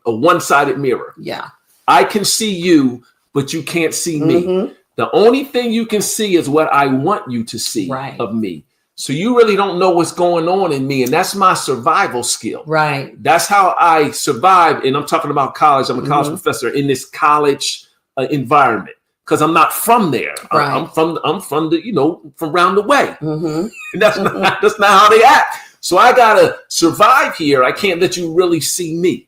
one-sided mirror. Yeah. I can see you, but you can't see me. The only thing you can see is what I want you to see of me. So you really don't know what's going on in me. And that's my survival skill. Right. That's how I survive. And I'm talking about college. I'm a college professor in this college environment because I'm not from there. Right. I'm from the, from around the way. And that's not how they act. So I got to survive here. I can't let you really see me.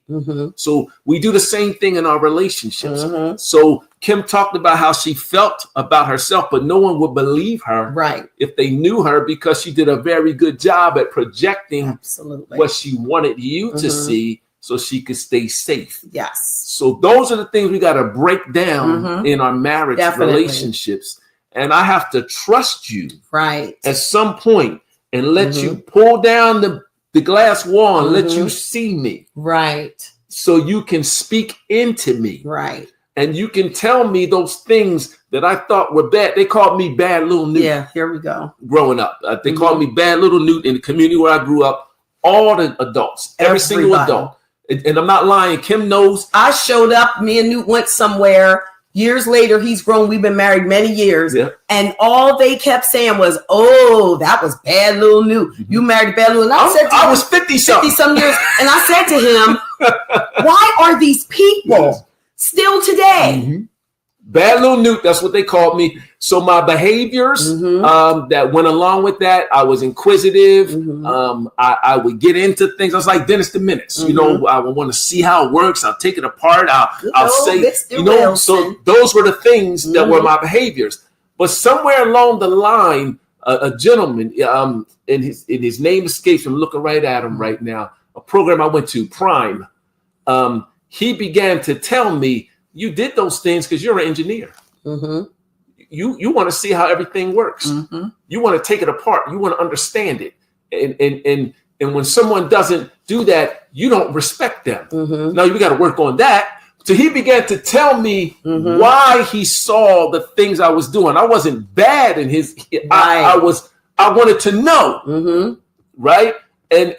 So we do the same thing in our relationships. So Kim talked about how she felt about herself, but no one would believe her if they knew her because she did a very good job at projecting what she wanted you to see so she could stay safe. Yes. So those are the things we got to break down in our marriage relationships. And I have to trust you at some point and let you pull down the glass wall and let you see me. Right. So you can speak into me. Right. And you can tell me those things that I thought were bad. They called me Bad Little Newt. Yeah, here we go. Growing up. They called me Bad Little Newt in the community where I grew up. All the adults. Every single adult. And I'm not lying. Kim knows. I showed up. Me and Newt went somewhere. Years later, he's grown. We've been married many years. Yeah. And all they kept saying was, oh, that was Bad Little Newt. You married Bad Little. And I was 50-something. 50-some years. And I said to him, why are these people still today? Bad Little Newt, that's what they called me. So my behaviors that went along with that, I was inquisitive. I would get into things. I was like Dennis the Menace. I would want to see how it works. I'll take it apart. I'll say, so those were the things that were my behaviors. But somewhere along the line, a gentleman, and his name escapes me. I'm looking right at him right now. A program I went to, Prime. He began to tell me, you did those things because you're an engineer. You want to see how everything works. You want to take it apart. You want to understand it. And when someone doesn't do that, you don't respect them. Now we got to work on that. So he began to tell me why he saw the things I was doing. I wasn't bad in his. I wanted to know. Right. And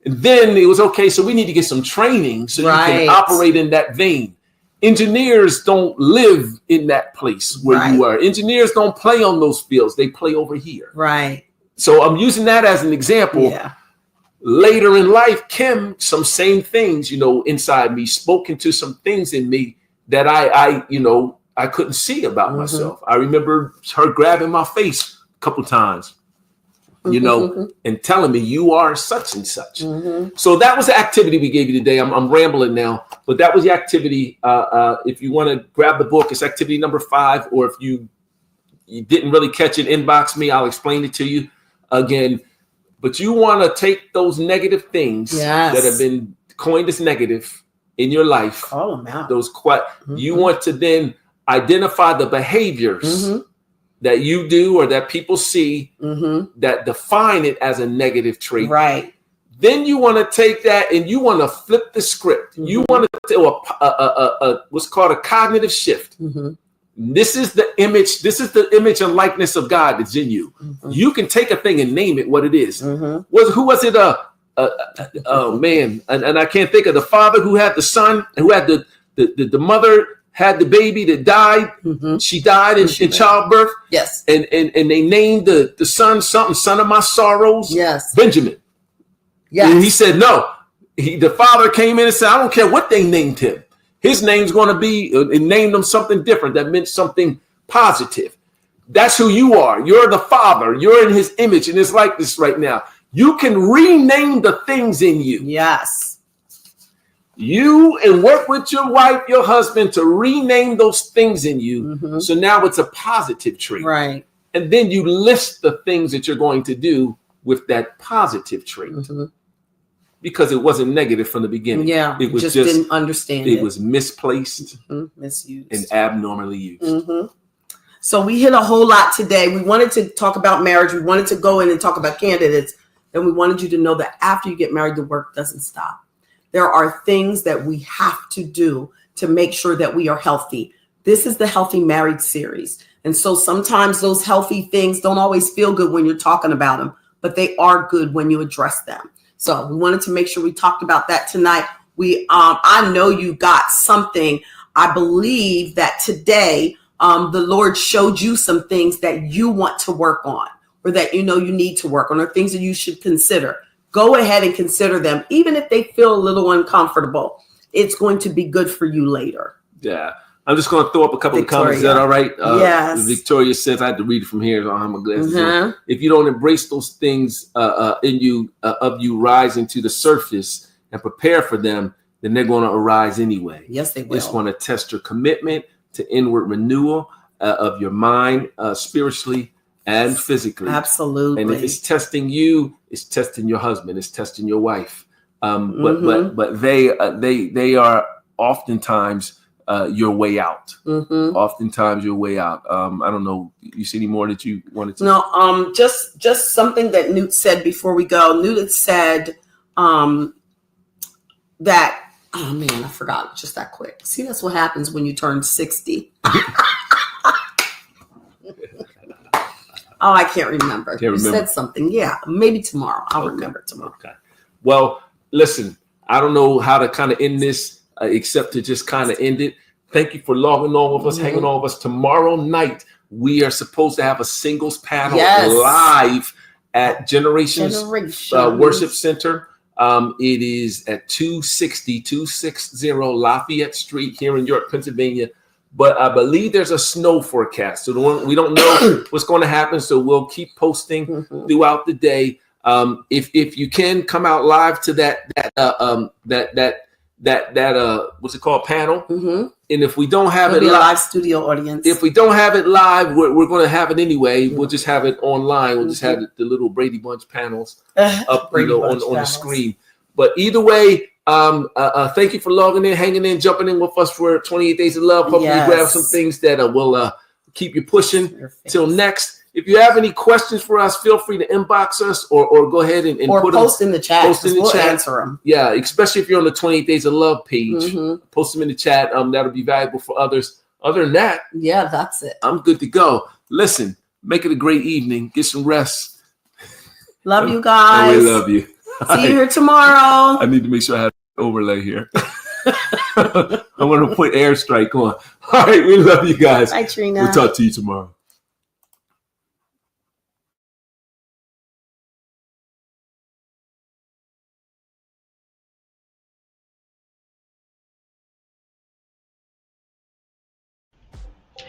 then it was okay. So we need to get some training so you can operate in that vein. Engineers don't live in that place where you are. Engineers don't play on those fields. They play over here. Right. So I'm using that as an example. Yeah. Later in life, Kim, some same things, inside me, spoken to some things in me that I couldn't see about myself. I remember her grabbing my face a couple times. And telling me you are such and such. So that was the activity we gave you today. I'm rambling now, but that was the activity. If you want to grab the book, it's activity number 5. Or if you didn't really catch it, inbox me. I'll explain it to you again. But you want to take those negative things that have been coined as negative in your life. Call them out. You want to then identify the behaviors that you do or that people see that define it as a negative trait. Right. Then you want to take that and you want to flip the script. You want to do what's called a cognitive shift. This is the image. This is the image and likeness of God that's in you. You can take a thing and name it what it is. Who was it? Oh man, and I can't think of the father who had the son and who had the mother. Had the baby that died. She died in childbirth. Yes. And they named the son something, son of my sorrows. Yes. Benjamin. Yes. And he said, no. The father came in and said, I don't care what they named him. His name's going to be, and named him something different that meant something positive. That's who you are. You're the father. You're in his image. And it's like this right now. You can rename the things in you. Yes. You and work with your wife, your husband to rename those things in you. So now it's a positive trait. Right. And then you list the things that you're going to do with that positive trait. Mm-hmm. Because it wasn't negative from the beginning. Yeah, it was just didn't understand it. It was misplaced, misused, and abnormally used. Mm-hmm. So we hit a whole lot today. We wanted to talk about marriage. We wanted to go in and talk about candidates. And we wanted you to know that after you get married, the work doesn't stop. There are things that we have to do to make sure that we are healthy. This is the Healthy Married series. And so sometimes those healthy things don't always feel good when you're talking about them, but they are good when you address them. So we wanted to make sure we talked about that tonight. I know you got something. I believe that today, the Lord showed you some things that you want to work on, or that you need to work on, or things that you should consider. Go ahead and consider them. Even if they feel a little uncomfortable, it's going to be good for you later. Yeah. I'm just going to throw up a couple of comments. Is that all right? Yes. Victoria says, I had to read it from here. So I have my glasses on. Mm-hmm. If you don't embrace those things in you, of you rising to the surface and prepare for them, then they're going to arise anyway. Yes, they will. It's going to test your commitment to inward renewal of your mind, spiritually and physically. Absolutely. And if it's testing you, it's testing your husband, it's testing your wife. But they are oftentimes your way out. Mm-hmm. Oftentimes your way out. I don't know. You see any more that you wanted to? No. Just something that Newt said before we go. Newt had said that. Oh man, I forgot just that quick. See, that's what happens when you turn 60. I can't remember. You said something. Yeah, maybe tomorrow. I'll remember tomorrow. Okay. Well, listen, I don't know how to kind of end this except to just kind of end it. Thank you for logging on with us, hanging on with us. Tomorrow night, we are supposed to have a singles panel live at Generations Worship Center. It is at 260 Lafayette Street here in York, Pennsylvania. But I believe there's a snow forecast. So we don't know what's going to happen. So we'll keep posting throughout the day. If you can come out live to that what's it called, panel. Mm-hmm. And if we don't have It'll be a live studio audience. If we don't have it live, we're going to have it anyway. We'll just have it online. We'll just have the little Brady Bunch panels up on the screen. But either way, thank you for logging in, hanging in, jumping in with us for 28 Days of Love. Hopefully you grab some things that will keep you pushing. Till next. If you have any questions for us, feel free to inbox us or go ahead and put post in the chat. We'll answer them. Yeah, especially if you're on the 28 Days of Love page. Post them in the chat. That'll be valuable for others. Other than that, that's it. I'm good to go. Listen, make it a great evening. Get some rest. Love you guys. I really love you. See you here tomorrow. I need to make sure I have an overlay here. I want to put Airstrike on. All right, we love you guys. Bye, Trina. We'll talk to you tomorrow.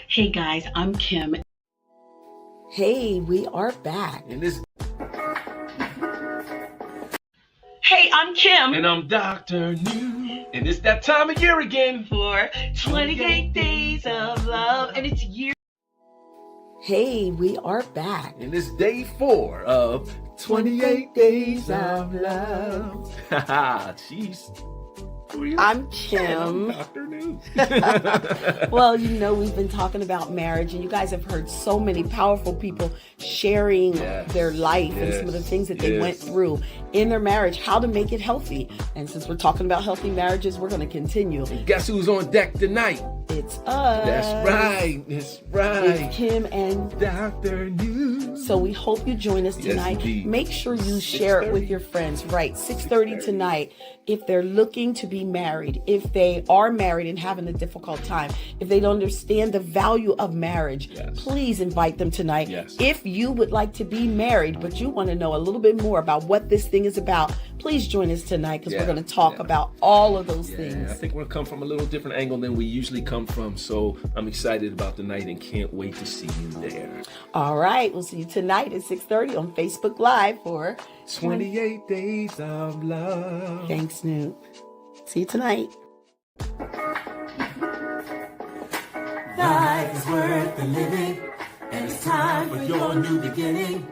Hey guys, I'm Kim. Hey, we are back. Hey, I'm Kim. And I'm Dr. New. And it's that time of year again For 28 Days of Love. And it's year. Hey, we are back. And it's day 4 of 28 Days of Love. Jeez. I'm Kim. Dr. New. Well, we've been talking about marriage, and you guys have heard so many powerful people sharing their life and some of the things that they went through in their marriage, how to make it healthy. And since we're talking about healthy marriages, we're going to continue. And guess who's on deck tonight? It's us. That's right. It's Kim and Dr. New. So we hope you join us tonight. Yes, make sure you share it with your friends. Right, 6:30 tonight. If they're looking to be married, if they are married and having a difficult time, if they don't understand the value of marriage, please invite them tonight. If you would like to be married, but you want to know a little bit more about what this thing is about, please join us tonight because we're going to talk about all of those things. I think we're going to come from a little different angle than we usually come from. So I'm excited about the night and can't wait to see you there. All right. We'll see you tonight at 6:30 on Facebook Live for 28 Days of Love. Thanks, Snoop. See you tonight. Life is worth the living, and it's time for your new beginning.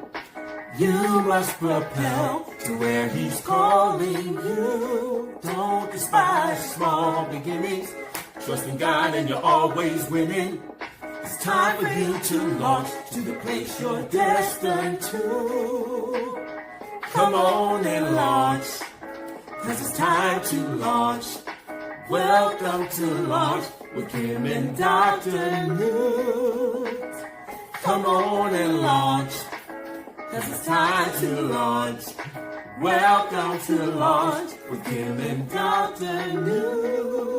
You must propel to where he's calling you. Don't despise small beginnings. Trust in God and you're always winning. It's time for you to launch to the place you're destined to. Come on and launch, 'cause it's time to launch. Welcome to Launch with Kim and Dr. Newt. Come on and launch, 'cause it's time to launch. Welcome to Launch with Kim and Dr. Newt.